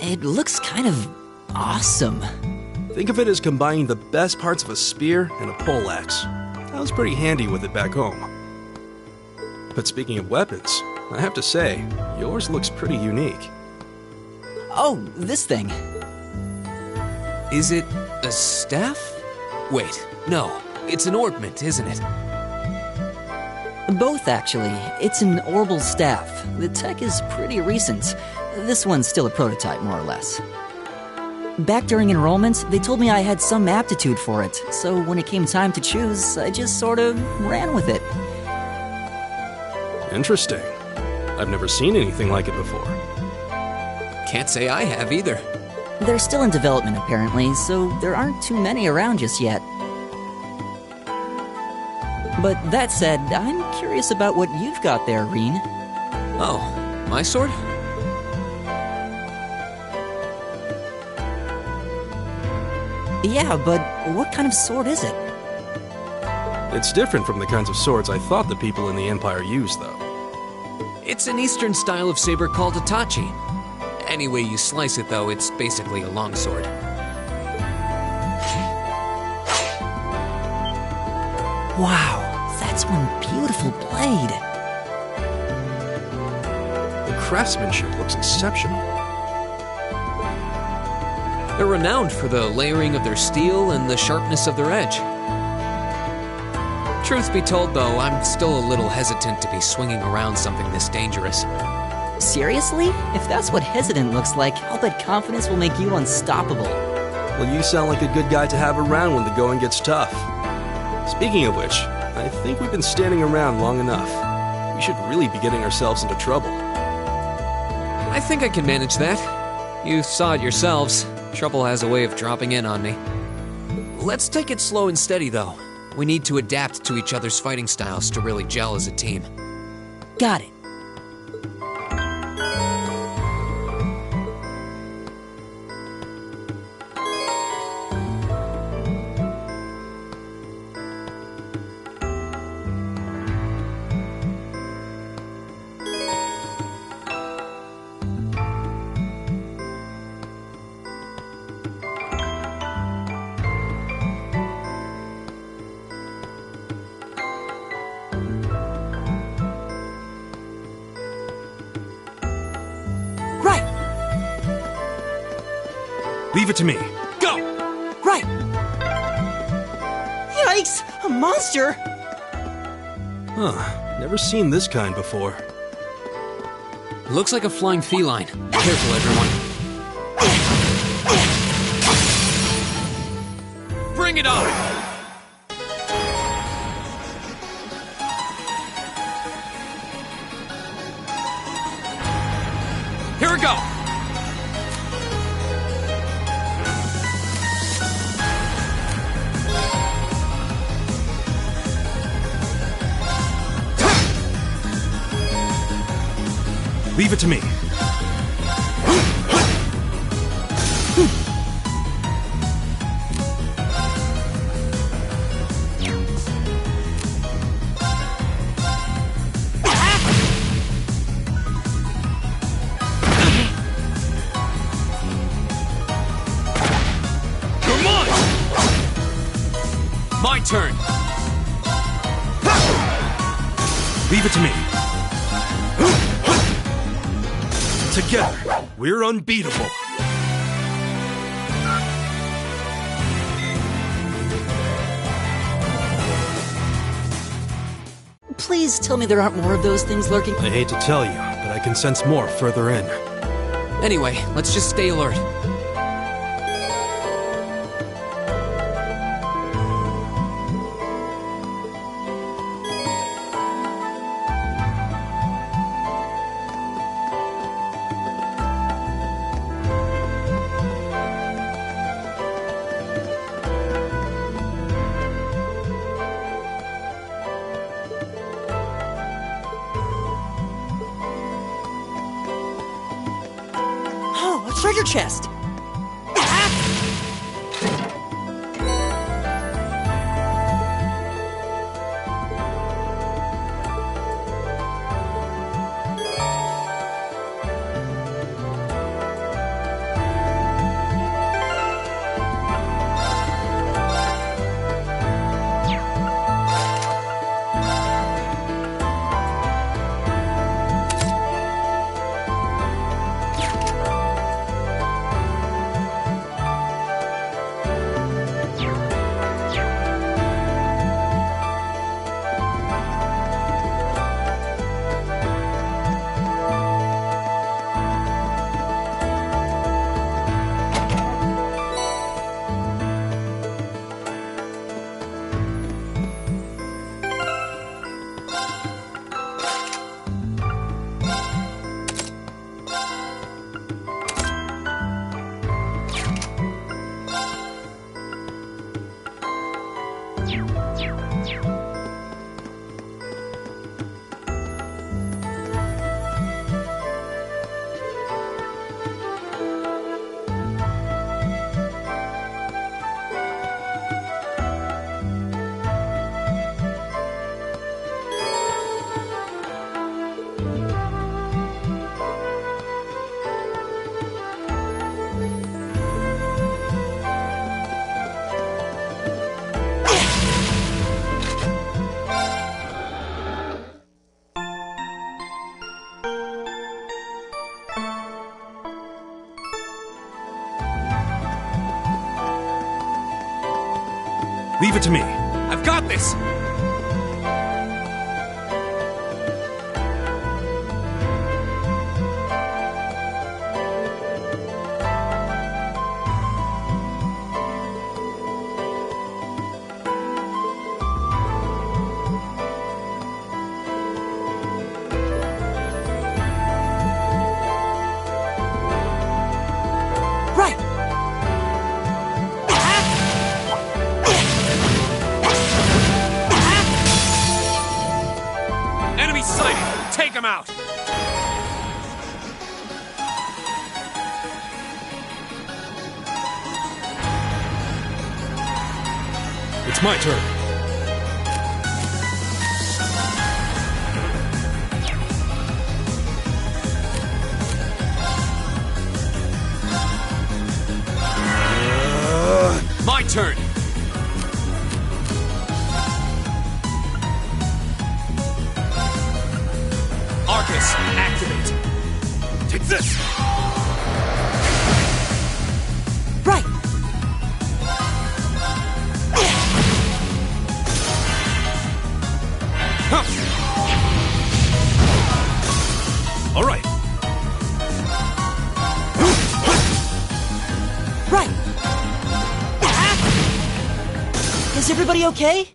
It looks kind of awesome. Think of it as combining the best parts of a spear and a poleaxe. I was pretty handy with it back home. But speaking of weapons, I have to say, yours looks pretty unique. Oh, this thing. Is it a staff? Wait, no. It's an ornament, isn't it? Both, actually. It's an orbital staff. The tech is pretty recent. This one's still a prototype, more or less. Back during enrollment, they told me I had some aptitude for it, so when it came time to choose, I just sort of ran with it. Interesting. I've never seen anything like it before. Can't say I have either. They're still in development, apparently, so there aren't too many around just yet. But that said, I'm curious about what you've got there, Reen. Oh, my sword? Yeah, but what kind of sword is it? It's different from the kinds of swords I thought the people in the Empire used, though. It's an Eastern style of saber called a tachi. Any way you slice it, though, it's basically a longsword. Wow, that's one beautiful blade. The craftsmanship looks exceptional. They're renowned for the layering of their steel and the sharpness of their edge. Truth be told, though, I'm still a little hesitant to be swinging around something this dangerous. Seriously? If that's what hesitant looks like, I'll bet confidence will make you unstoppable. Well, you sound like a good guy to have around when the going gets tough. Speaking of which, I think we've been standing around long enough. We should really be getting ourselves into trouble. I think I can manage that. You saw it yourselves. Trouble has a way of dropping in on me. Let's take it slow and steady, though. We need to adapt to each other's fighting styles to really gel as a team. Got it. Leave it to me. Go! Right! Yikes! A monster! Huh. Never seen this kind before. Looks like a flying feline. Careful, everyone. Bring it on! Here we go! Leave it to me. My turn! Leave it to me. Together, we're unbeatable. Please tell me there aren't more of those things lurking. I hate to tell you, but I can sense more further in. Anyway, let's just stay alert. Oh, a treasure chest! Leave it to me. I've got this! Enemy sighted! Take him out! It's my turn. My turn! Arcus, activate! Take this! Right! All right. Right! Is everybody okay?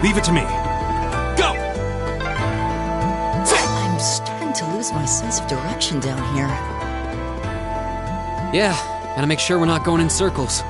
Leave it to me. Go! I'm starting to lose my sense of direction down here. Yeah, gotta make sure we're not going in circles.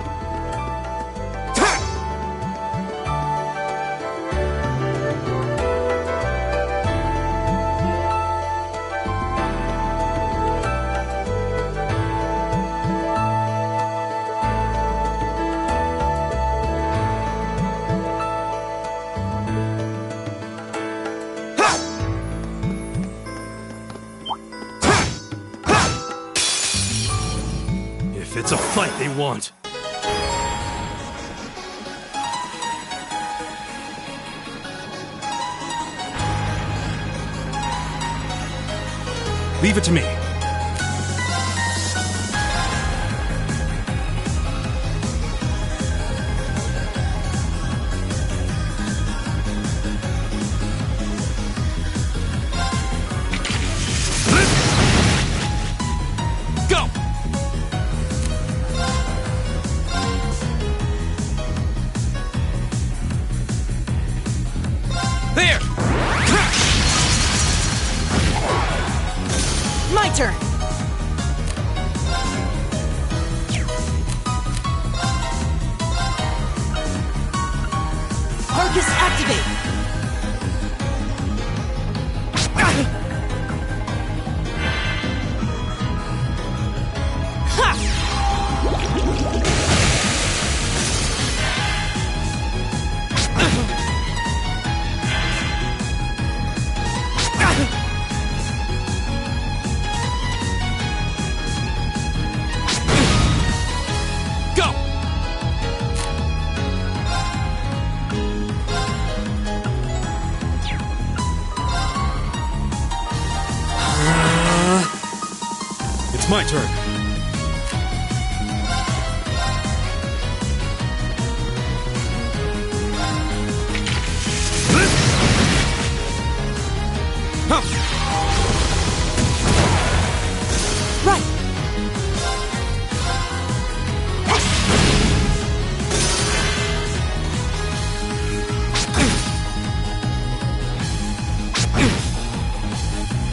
If it's a fight they want. Leave it to me. Go! There! My turn! Arcus activate! Go! It's my turn. Right!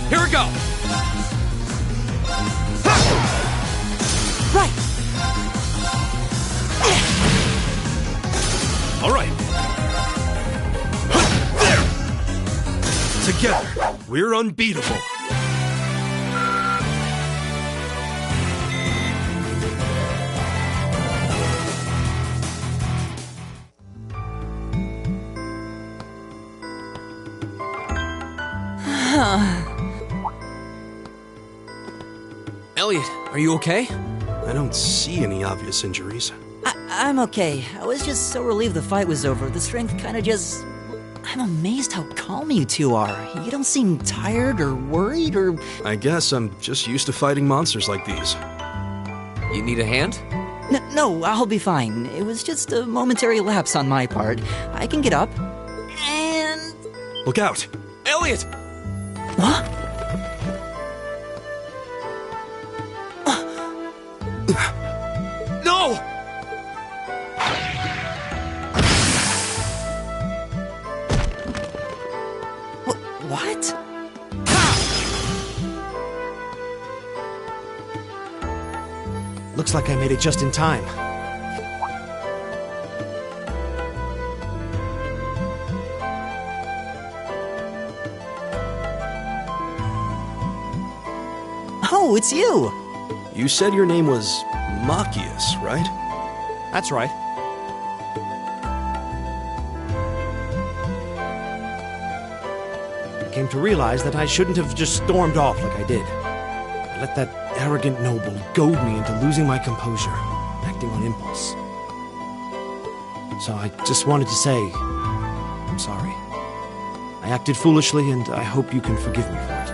Here we go! Right! All right. There! Together, we're unbeatable. Elliot, are you okay? I don't see any obvious injuries. I'm okay. I was just so relieved the fight was over. The strength kinda just... I'm amazed how calm you two are. You don't seem tired or worried or... I guess I'm just used to fighting monsters like these. You need a hand? No, I'll be fine. It was just a momentary lapse on my part. I can get up. And... Look out! Elliot! What? No! What? Looks like I made it just in time. Oh, it's you! You said your name was Machias, right? That's right. I came to realize that I shouldn't have just stormed off like I did. I let that arrogant noble goad me into losing my composure, acting on impulse. So I just wanted to say, I'm sorry. I acted foolishly, and I hope you can forgive me for it.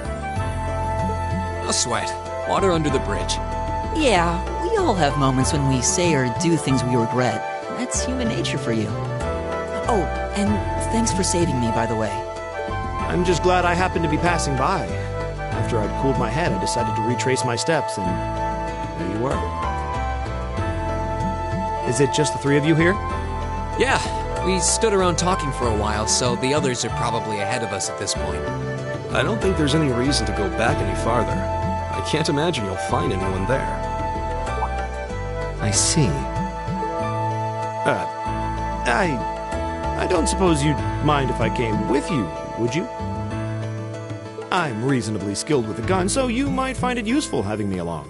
No sweat. Water under the bridge. Yeah, we all have moments when we say or do things we regret. That's human nature for you. Oh, and thanks for saving me, by the way. I'm just glad I happened to be passing by. After I'd cooled my head, I decided to retrace my steps, and there you were. Is it just the three of you here? Yeah, we stood around talking for a while, so the others are probably ahead of us at this point. I don't think there's any reason to go back any farther. I can't imagine you'll find anyone there. I see. I don't suppose you'd mind if I came with you, would you? I'm reasonably skilled with a gun, so you might find it useful having me along.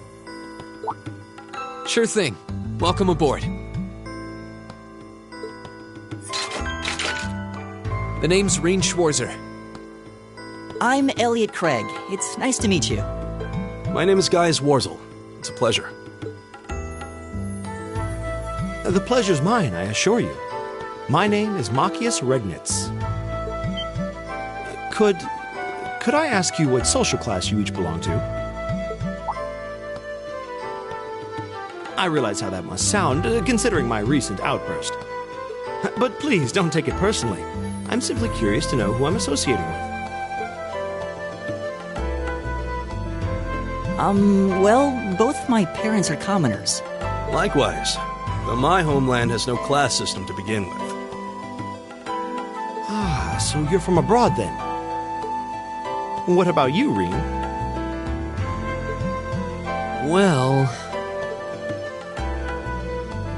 Sure thing. Welcome aboard. The name's Reen Schwarzer. I'm Elliot Craig. It's nice to meet you. My name is Guy Zwarzel. It's a pleasure. The pleasure's mine, I assure you. My name is Machias Regnitz. Could I ask you what social class you each belong to? I realize how that must sound, considering my recent outburst. But please, don't take it personally. I'm simply curious to know who I'm associating with. Well, both my parents are commoners. Likewise, but my homeland has no class system to begin with. Ah, so you're from abroad then? What about you, Reen? Well,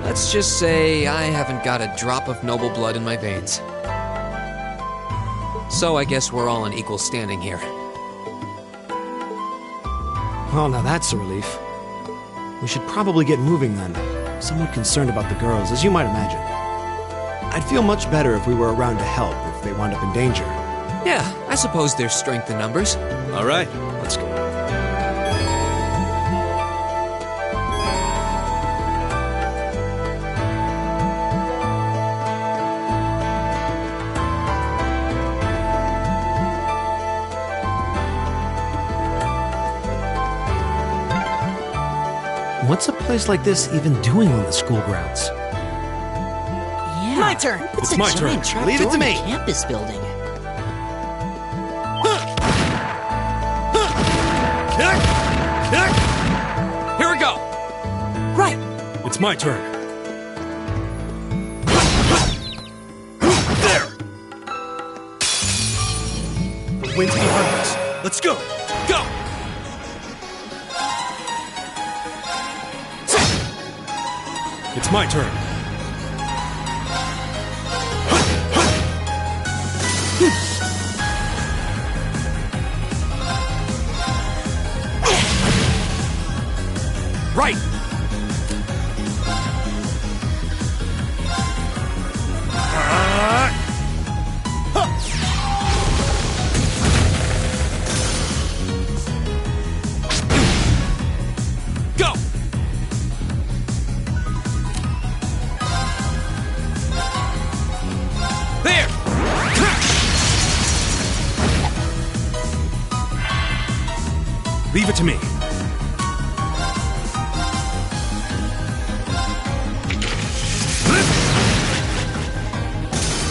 let's just say I haven't got a drop of noble blood in my veins. So I guess we're all on equal standing here. Well, now that's a relief. We should probably get moving then. I'm somewhat concerned about the girls, as you might imagine. I'd feel much better if we were around to help if they wound up in danger. Yeah, I suppose there's strength in numbers. All right, let's go. What's a place like this even doing on the school grounds? Yeah. My turn. It's my turn. Leave it to me. Campus building. Here we go! Right. It's my turn. There! The wind's behind us. Let's go! Go! It's my turn. Right! Go! There! Leave it to me.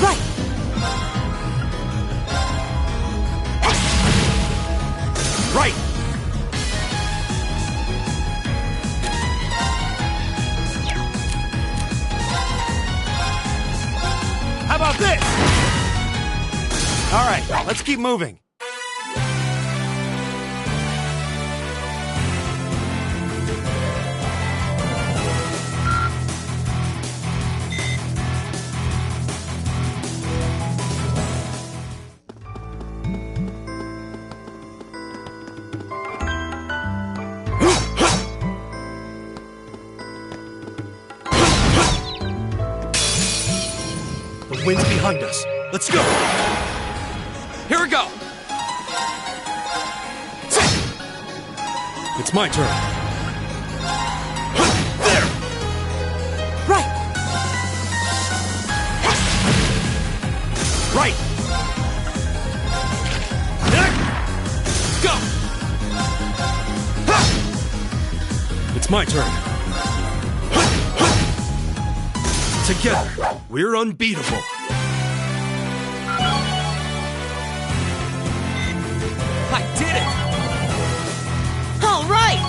Right. Right! How about this? All right, let's keep moving. The wind's behind us. Let's go! Here we go! It's my turn. There. Right. Right! Go! It's my turn. Together, we're unbeatable. I did it! All right.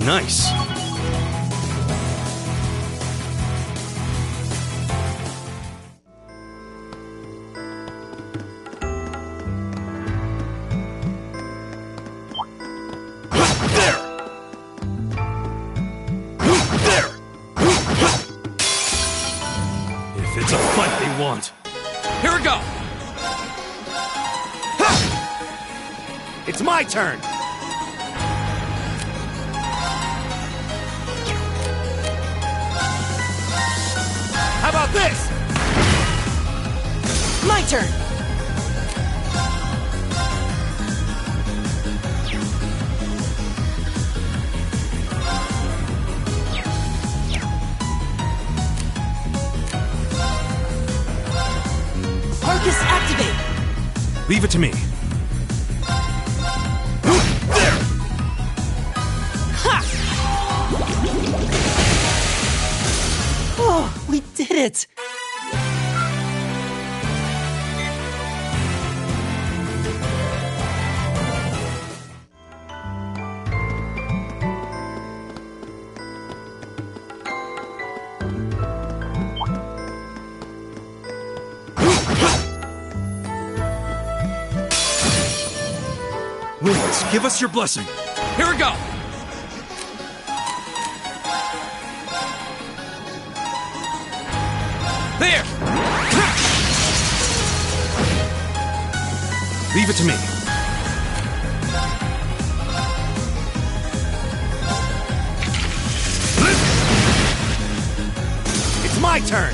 Nice. It's a fight they want. Here we go! It's my turn. How about this? My turn. Leave it to me. Oh, we did it! Winds, give us your blessing. Here we go! There! Leave it to me. It's my turn!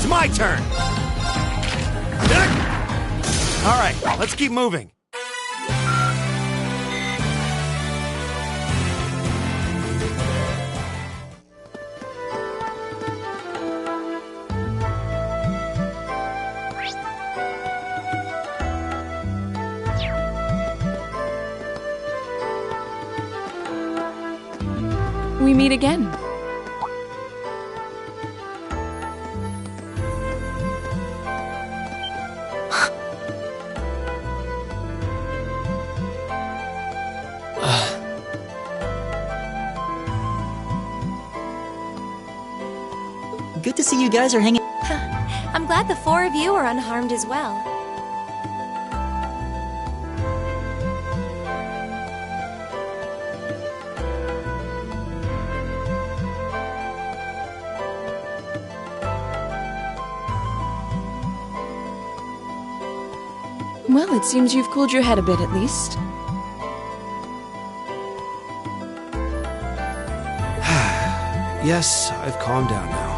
My turn! Alright, let's keep moving. We meet again. Good to see you guys are hanging. I'm glad the four of you are unharmed as well. Well, it seems you've cooled your head a bit at least. Yes, I've calmed down now.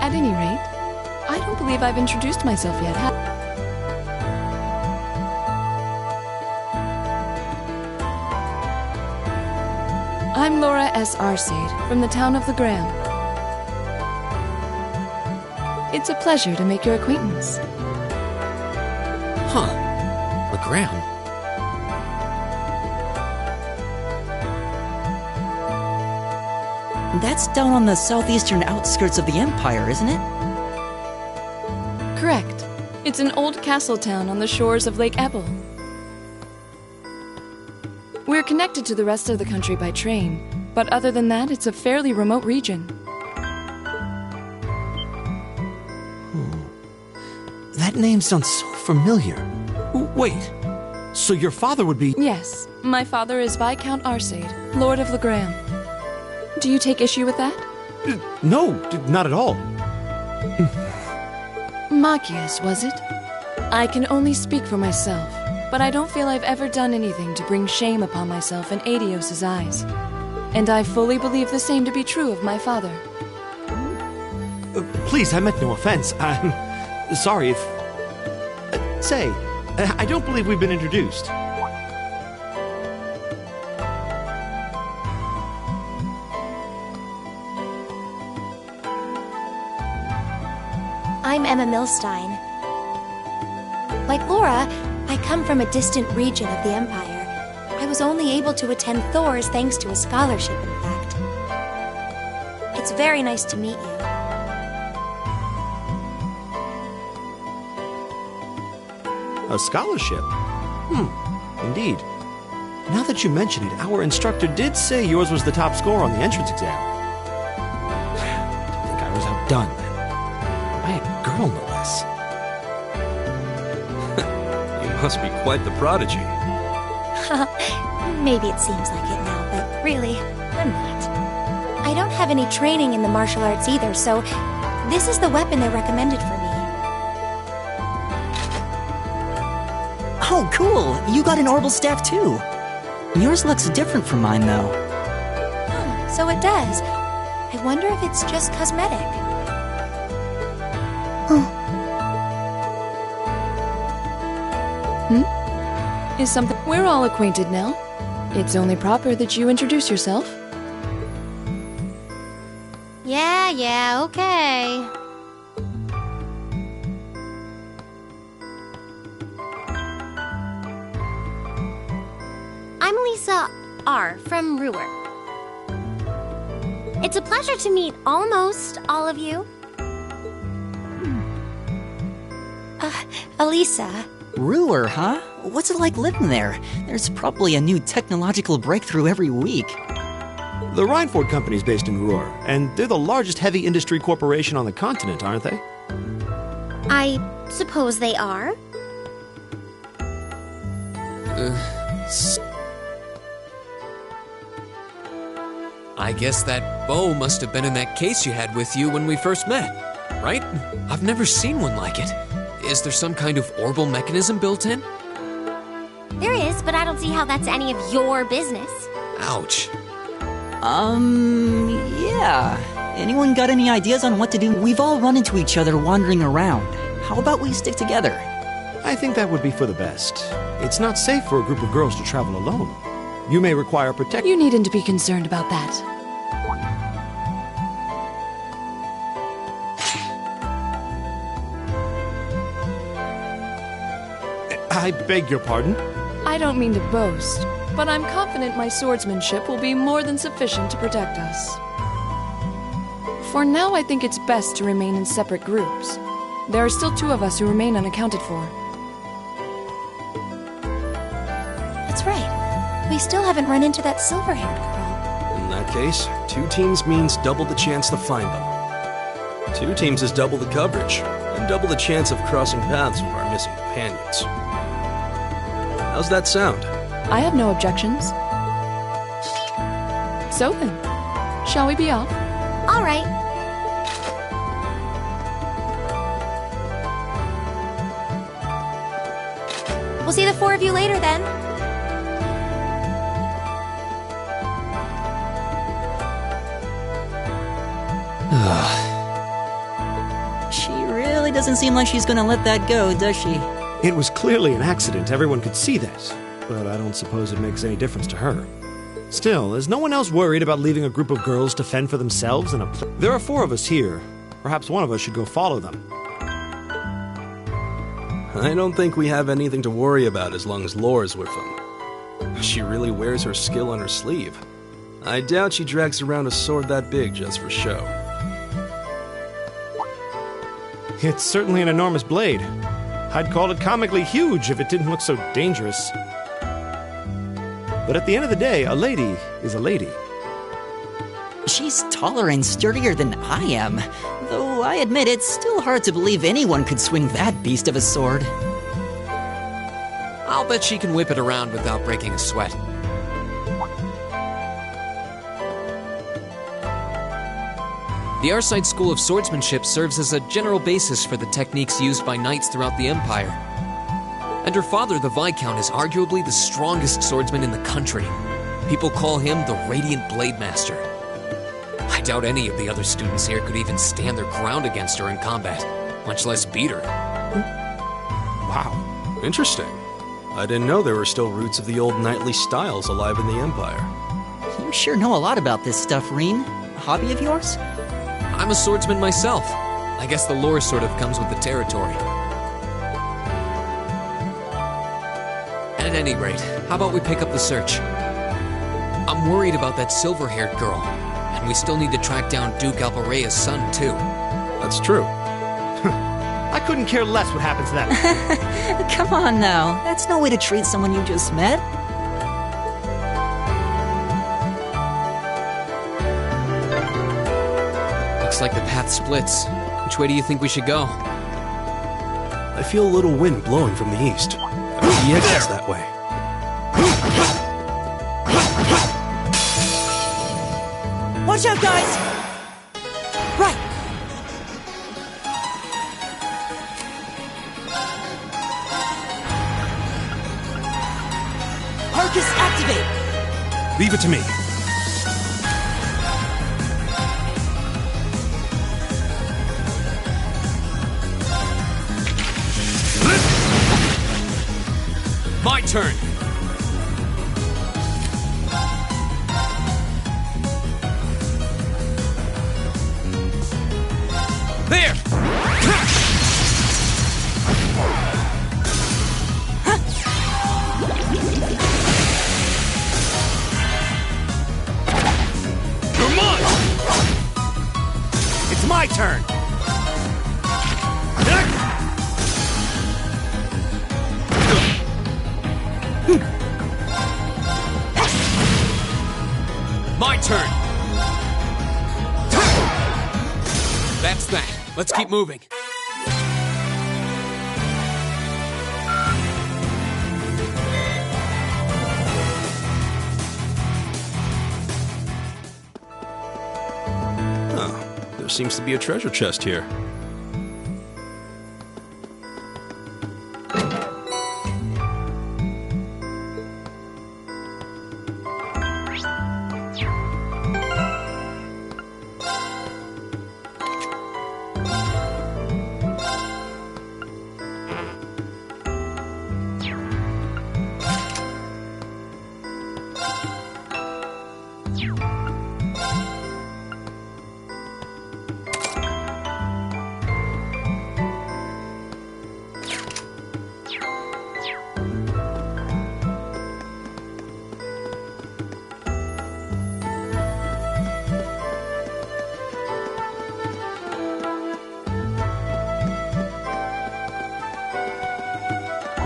At any rate, I don't believe I've introduced myself yet. I'm Laura S. Arcade, from the town of Legram. It's a pleasure to make your acquaintance. Huh. Legram? That's down on the southeastern outskirts of the Empire, isn't it? Correct. It's an old castle town on the shores of Lake Ebble. We're connected to the rest of the country by train, but other than that, it's a fairly remote region. That name sounds so familiar. Wait, so your father would be... Yes, my father is Viscount Arcade, Lord of Legram. Do you take issue with that? No, not at all. Machias, was it? I can only speak for myself, but I don't feel I've ever done anything to bring shame upon myself in Adios's eyes. And I fully believe the same to be true of my father. Please, I meant no offense. I'm sorry if... say, I don't believe we've been introduced. I'm Emma Milstein. Like Laura, I come from a distant region of the Empire. I was only able to attend Thor's thanks to a scholarship, in fact. It's very nice to meet you. A scholarship? Indeed. Now that you mention it, our instructor did say yours was the top score on the entrance exam. I think I was outdone. By a girl, no less. You must be quite the prodigy. Maybe it seems like it now, but really, I'm not. I don't have any training in the martial arts either, so this is the weapon they recommended for me. Oh, cool! You got an orbital staff too. Yours looks different from mine, though. So it does. I wonder if it's just cosmetic. Is something... We're all acquainted now. It's only proper that you introduce yourself. Yeah, okay. I'm Lisa R. from Ruhr. It's a pleasure to meet almost all of you. Elisa. Ruhr, huh? What's it like living there? There's probably a new technological breakthrough every week. The Reinford Company's based in Ruhr, and they're the largest heavy industry corporation on the continent, aren't they? I suppose they are. I guess that bow must have been in that case you had with you when we first met, right? I've never seen one like it. Is there some kind of orbital mechanism built in? There is, but I don't see how that's any of your business. Ouch. Yeah. Anyone got any ideas on what to do? We've all run into each other wandering around. How about we stick together? I think that would be for the best. It's not safe for a group of girls to travel alone. You may require protection. You needn't to be concerned about that. I beg your pardon? I don't mean to boast, but I'm confident my swordsmanship will be more than sufficient to protect us. For now, I think it's best to remain in separate groups. There are still 2 of us who remain unaccounted for. That's right. We still haven't run into that silver-haired girl. In that case, 2 teams means double the chance to find them. 2 teams is double the coverage, and double the chance of crossing paths with our missing companions. How's that sound? I have no objections. So then, shall we be off? All right. We'll see the 4 of you later then. She really doesn't seem like she's gonna let that go, does she? It was clearly an accident, everyone could see that. But I don't suppose it makes any difference to her. Still, is no one else worried about leaving a group of girls to fend for themselves in a There are 4 of us here. Perhaps one of us should go follow them. I don't think we have anything to worry about as long as Laura's with them. She really wears her skill on her sleeve. I doubt she drags around a sword that big just for show. It's certainly an enormous blade. I'd call it comically huge if it didn't look so dangerous. But at the end of the day, a lady is a lady. She's taller and sturdier than I am, though I admit it's still hard to believe anyone could swing that beast of a sword. I'll bet she can whip it around without breaking a sweat. The Arside School of Swordsmanship serves as a general basis for the techniques used by knights throughout the Empire. And her father, the Viscount, is arguably the strongest swordsman in the country. People call him the Radiant Blade Master. I doubt any of the other students here could even stand their ground against her in combat, much less beat her. Wow, interesting. I didn't know there were still roots of the old knightly styles alive in the Empire. You sure know a lot about this stuff, Reen. A hobby of yours? I'm a swordsman myself. I guess the lore sort of comes with the territory. At any rate, how about we pick up the search? I'm worried about that silver-haired girl, and we still need to track down Duke Albarea's son, too. That's true. I couldn't care less what happens to that. Come on now, that's no way to treat someone you just met. Looks like the path splits. Which way do you think we should go? I feel a little wind blowing from the east. The exit's that way. Watch out, guys! Right! Arcus, activate! Leave it to me. My turn. There! You're mine! It's my turn! My turn. That's that. Let's keep moving. Oh, there seems to be a treasure chest here.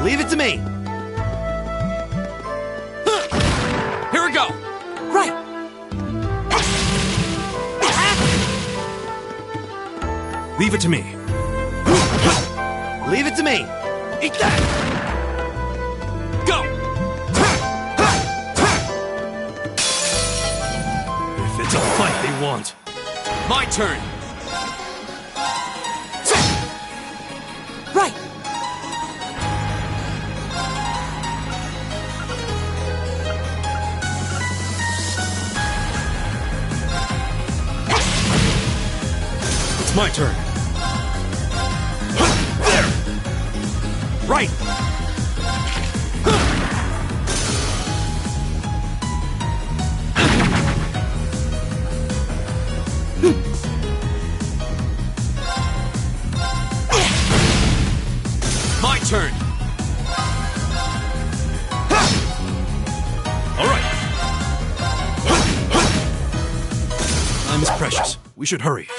Leave it to me! Here we go! Right! Leave it to me. Leave it to me! Eat that! Go! If it's a fight they want. My turn. Right! It's my turn. There! Right! My turn. All right. Time is precious. We should hurry.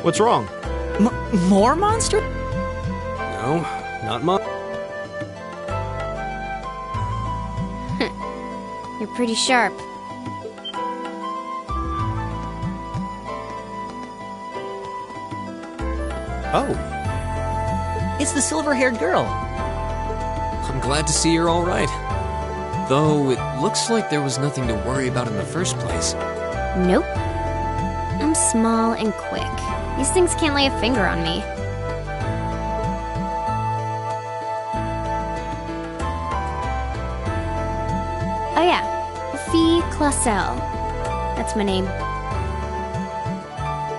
What's wrong? More monster? No, not much. You're pretty sharp. Oh. It's the silver-haired girl. I'm glad to see you're all right. Though it looks like there was nothing to worry about in the first place. Nope. I'm small and quick. These things can't lay a finger on me. Oh yeah, Fee Clausel. That's my name.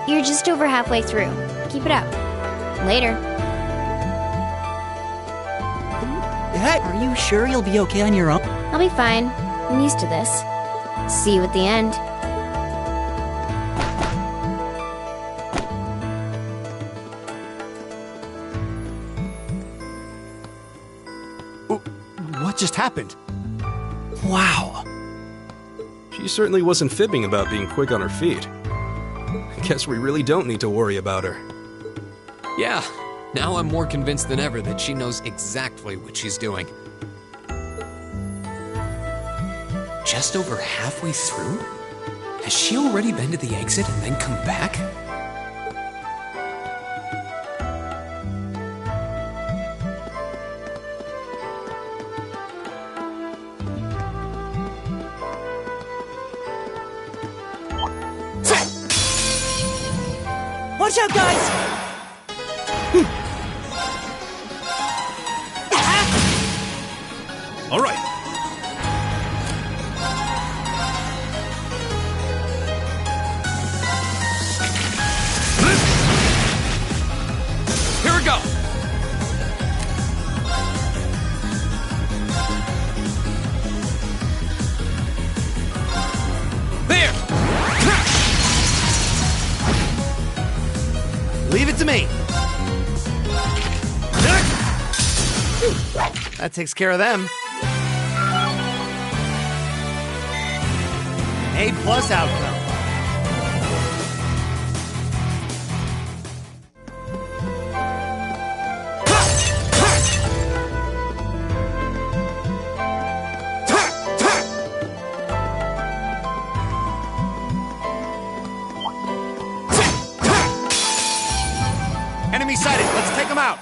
You're just over halfway through. Keep it up. Later. Hey, are you sure you'll be okay on your own? I'll be fine. I'm used to this. See you at the end. What just happened? Wow. She certainly wasn't fibbing about being quick on her feet. Guess we really don't need to worry about her. Yeah, now I'm more convinced than ever that she knows exactly what she's doing. just over halfway through? Has she already been to the exit and then come back? Watch out, guys! All right. Here we go! There! Leave it to me. That takes care of them. A+ outcome. Enemy sighted. Let's take them out.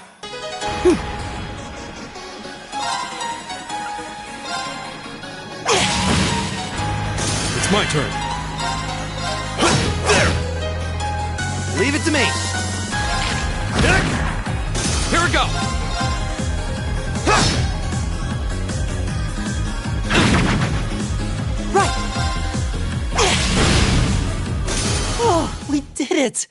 It's my turn. There. Leave it to me. Here we go! Right! Oh, we did it!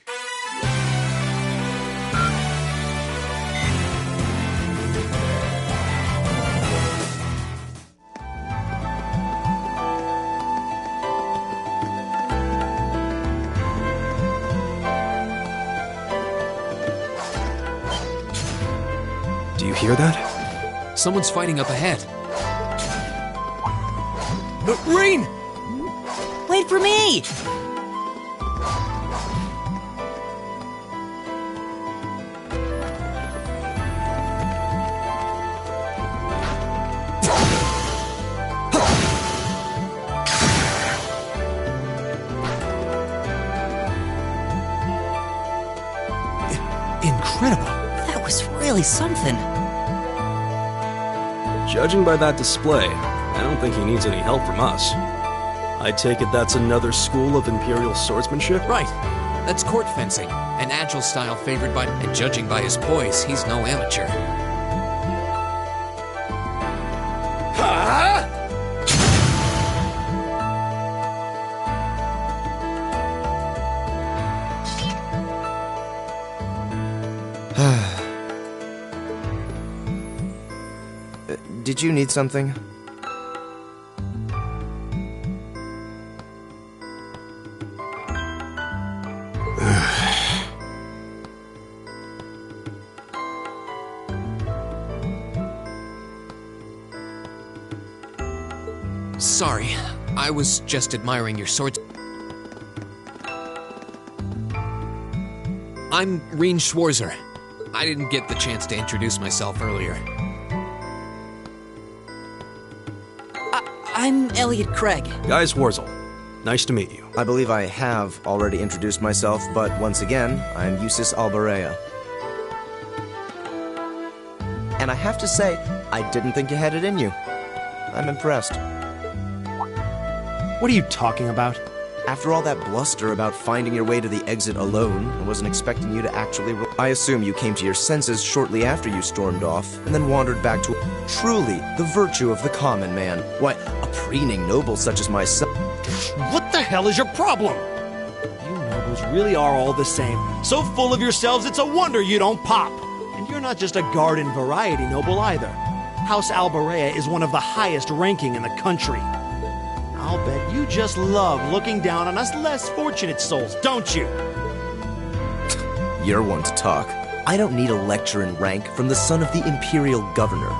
Do you hear that? Someone's fighting up ahead. Rain! Wait for me! Incredible. That was really something. Judging by that display, I don't think he needs any help from us. I take it that's another school of Imperial swordsmanship? Right. That's court fencing, an agile style favored by... And judging by his poise, he's no amateur. Did you need something? Sorry, I was just admiring your swords. I'm Reen Schwarzer. I didn't get the chance to introduce myself earlier. I'm Elliot Craig. Guys Warzel, nice to meet you. I believe I have already introduced myself, but once again, I'm Eustace Alberea. And I have to say, I didn't think you had it in you. I'm impressed. What are you talking about? After all that bluster about finding your way to the exit alone, I wasn't expecting you to actually... I assume you came to your senses shortly after you stormed off, and then wandered back to truly the virtue of the common man. Why, a preening noble such as myself... What the hell is your problem? You nobles really are all the same. So full of yourselves, it's a wonder you don't pop. And you're not just a garden variety noble either. House Alberea is one of the highest ranking in the country. I'll bet you just love looking down on us less fortunate souls, don't you? You're one to talk. I don't need a lecture in rank from the son of the Imperial Governor.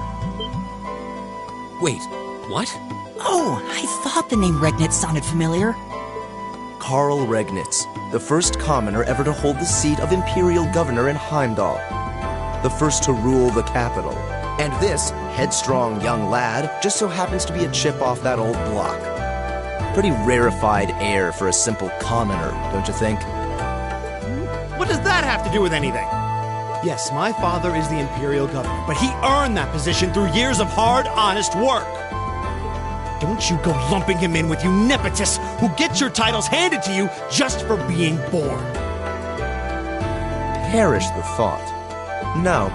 Wait, what? Oh, I thought the name Regnitz sounded familiar. Karl Regnitz, the first commoner ever to hold the seat of Imperial Governor in Heimdall. The first to rule the capital. And this headstrong young lad just so happens to be a chip off that old block. Pretty rarefied air for a simple commoner, don't you think? What does that have to do with anything? Yes, my father is the Imperial Governor, but he earned that position through years of hard, honest work. Don't you go lumping him in with you nepotists who get your titles handed to you just for being born. Perish the thought. No,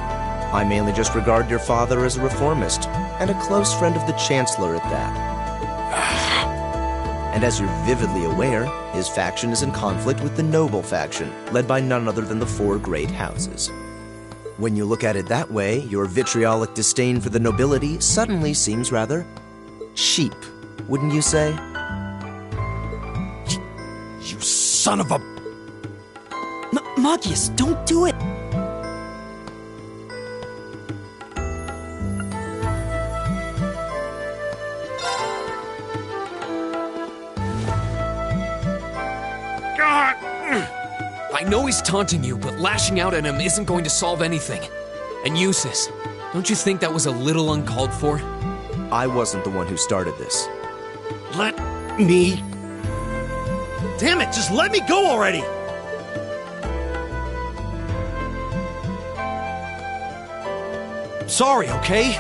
I mainly just regard your father as a reformist, and a close friend of the Chancellor at that. And as you're vividly aware, his faction is in conflict with the noble faction, led by none other than the four great houses. When you look at it that way, your vitriolic disdain for the nobility suddenly seems rather cheap, wouldn't you say? You son of a... Magius, don't do it! I know he's taunting you, but lashing out at him isn't going to solve anything. And Eustace, don't you think that was a little uncalled for? I wasn't the one who started this. Let me... Damn it, just let me go already! Sorry, okay?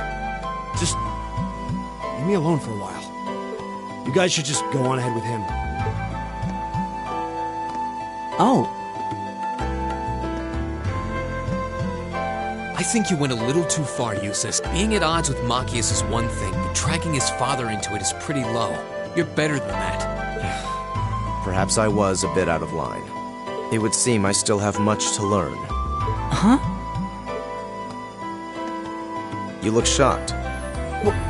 Just leave me alone for a while. You guys should just go on ahead with him. Oh. I think you went a little too far, Eustace. Being at odds with Machias is one thing, but dragging his father into it is pretty low. You're better than that. Perhaps I was a bit out of line. It would seem I still have much to learn. Huh? You look shocked.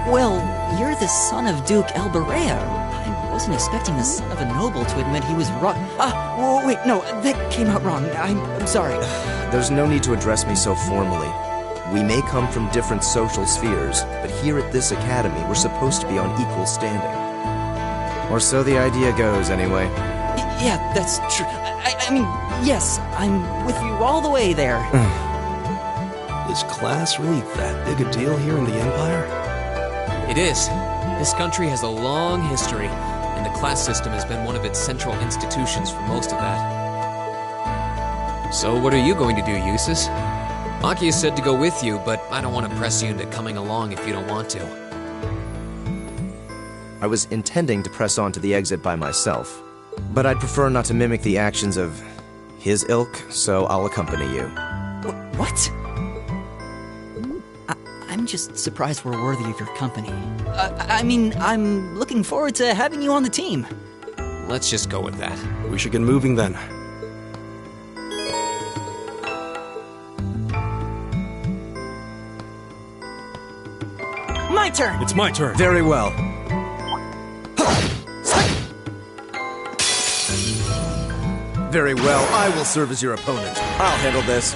Well, you're the son of Duke Alberea. I wasn't expecting the son of a noble to admit he was wrong. Wait, no, that came out wrong. I'm sorry. There's no need to address me so formally. We may come from different social spheres, but here at this academy, we're supposed to be on equal standing. Or so the idea goes, anyway. Yeah, that's true. I mean, yes, I'm with you all the way there. Is class really that big a deal here in the Empire? It is. This country has a long history, and the class system has been one of its central institutions for most of that. So what are you going to do, Eustace? Machias said to go with you, but I don't want to press you into coming along if you don't want to. I was intending to press on to the exit by myself, but I'd prefer not to mimic the actions of his ilk, so I'll accompany you. What? I'm just surprised we're worthy of your company. I mean, I'm looking forward to having you on the team. Let's just go with that. We should get moving then. My turn! It's my turn. Very well. Very well, I will serve as your opponent. I'll handle this.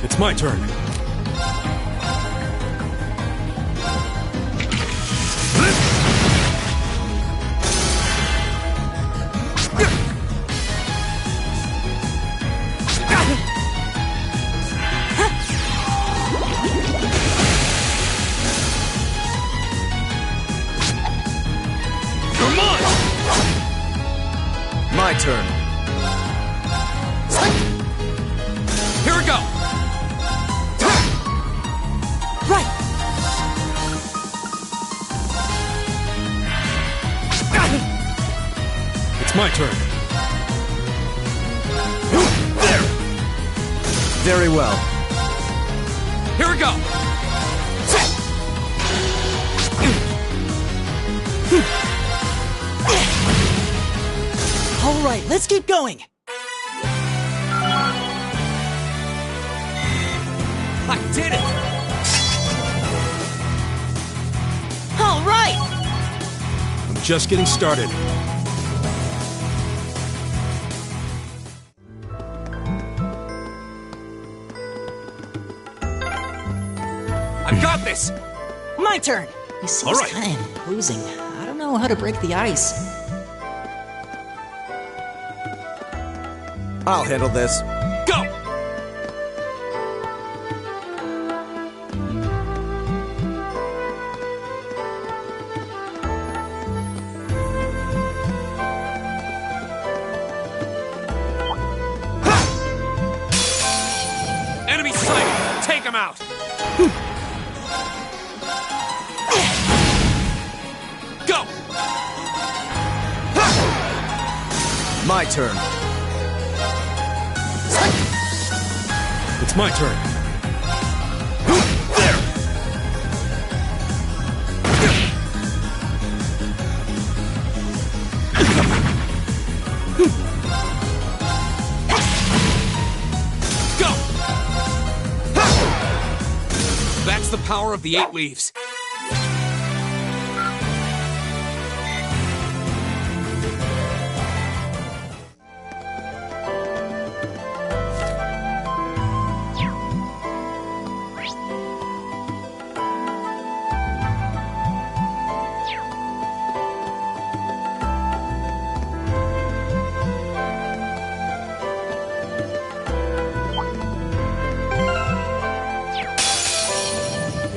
It's my turn. Come on! My turn. Here we go! Right! It's my turn. There! Very well. Here we go! All right, let's keep going. I did it! All right! I'm just getting started. I've got this! My turn! You see, All it's right. kind of imposing. I don't know how to break the ice. I'll handle this. Go! Enemy sighted! Take him out! Go! My turn. It's my turn. There! Go! That's the power of the 8 leaves.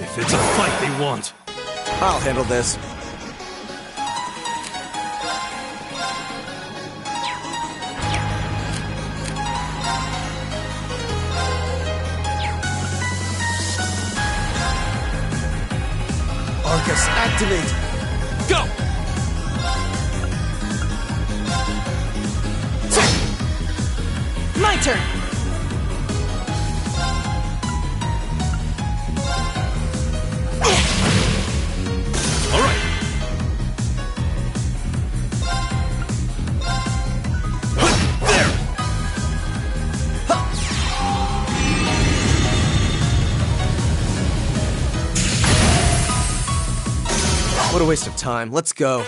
If it's a fight they want. I'll handle this. Arcus, activate! Go! My turn! All right. There! What a waste of time. Let's go.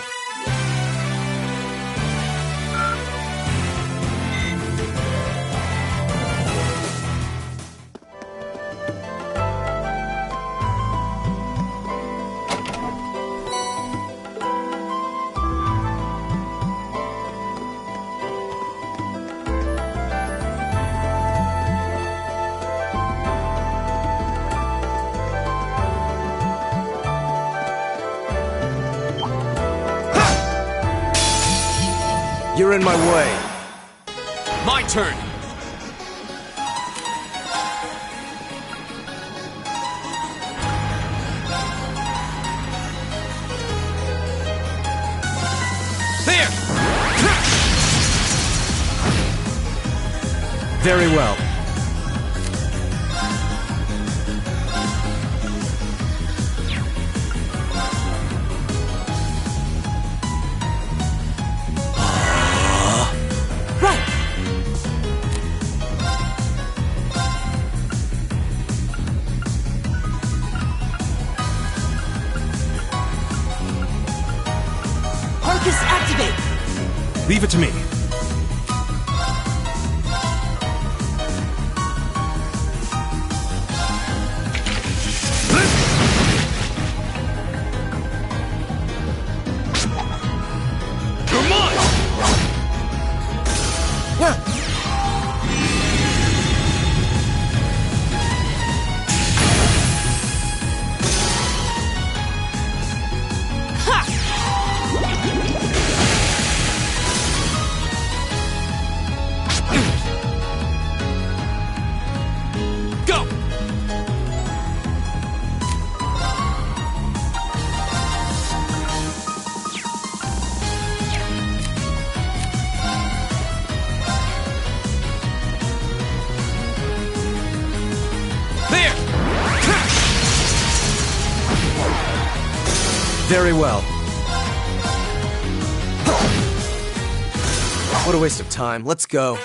You're in my way. My turn! There! Very well. Arcus, activate! Leave it to me. You're mine! Go! There! Very well. What a waste of time. Let's go.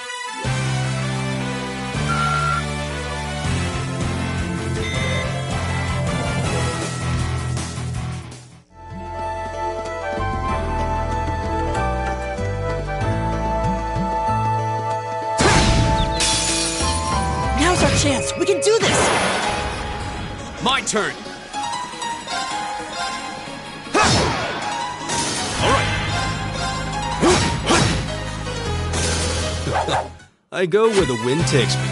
Now's our chance. We can do this. My turn. I go where the wind takes me.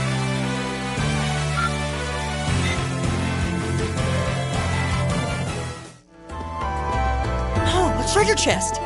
Oh, a treasure chest.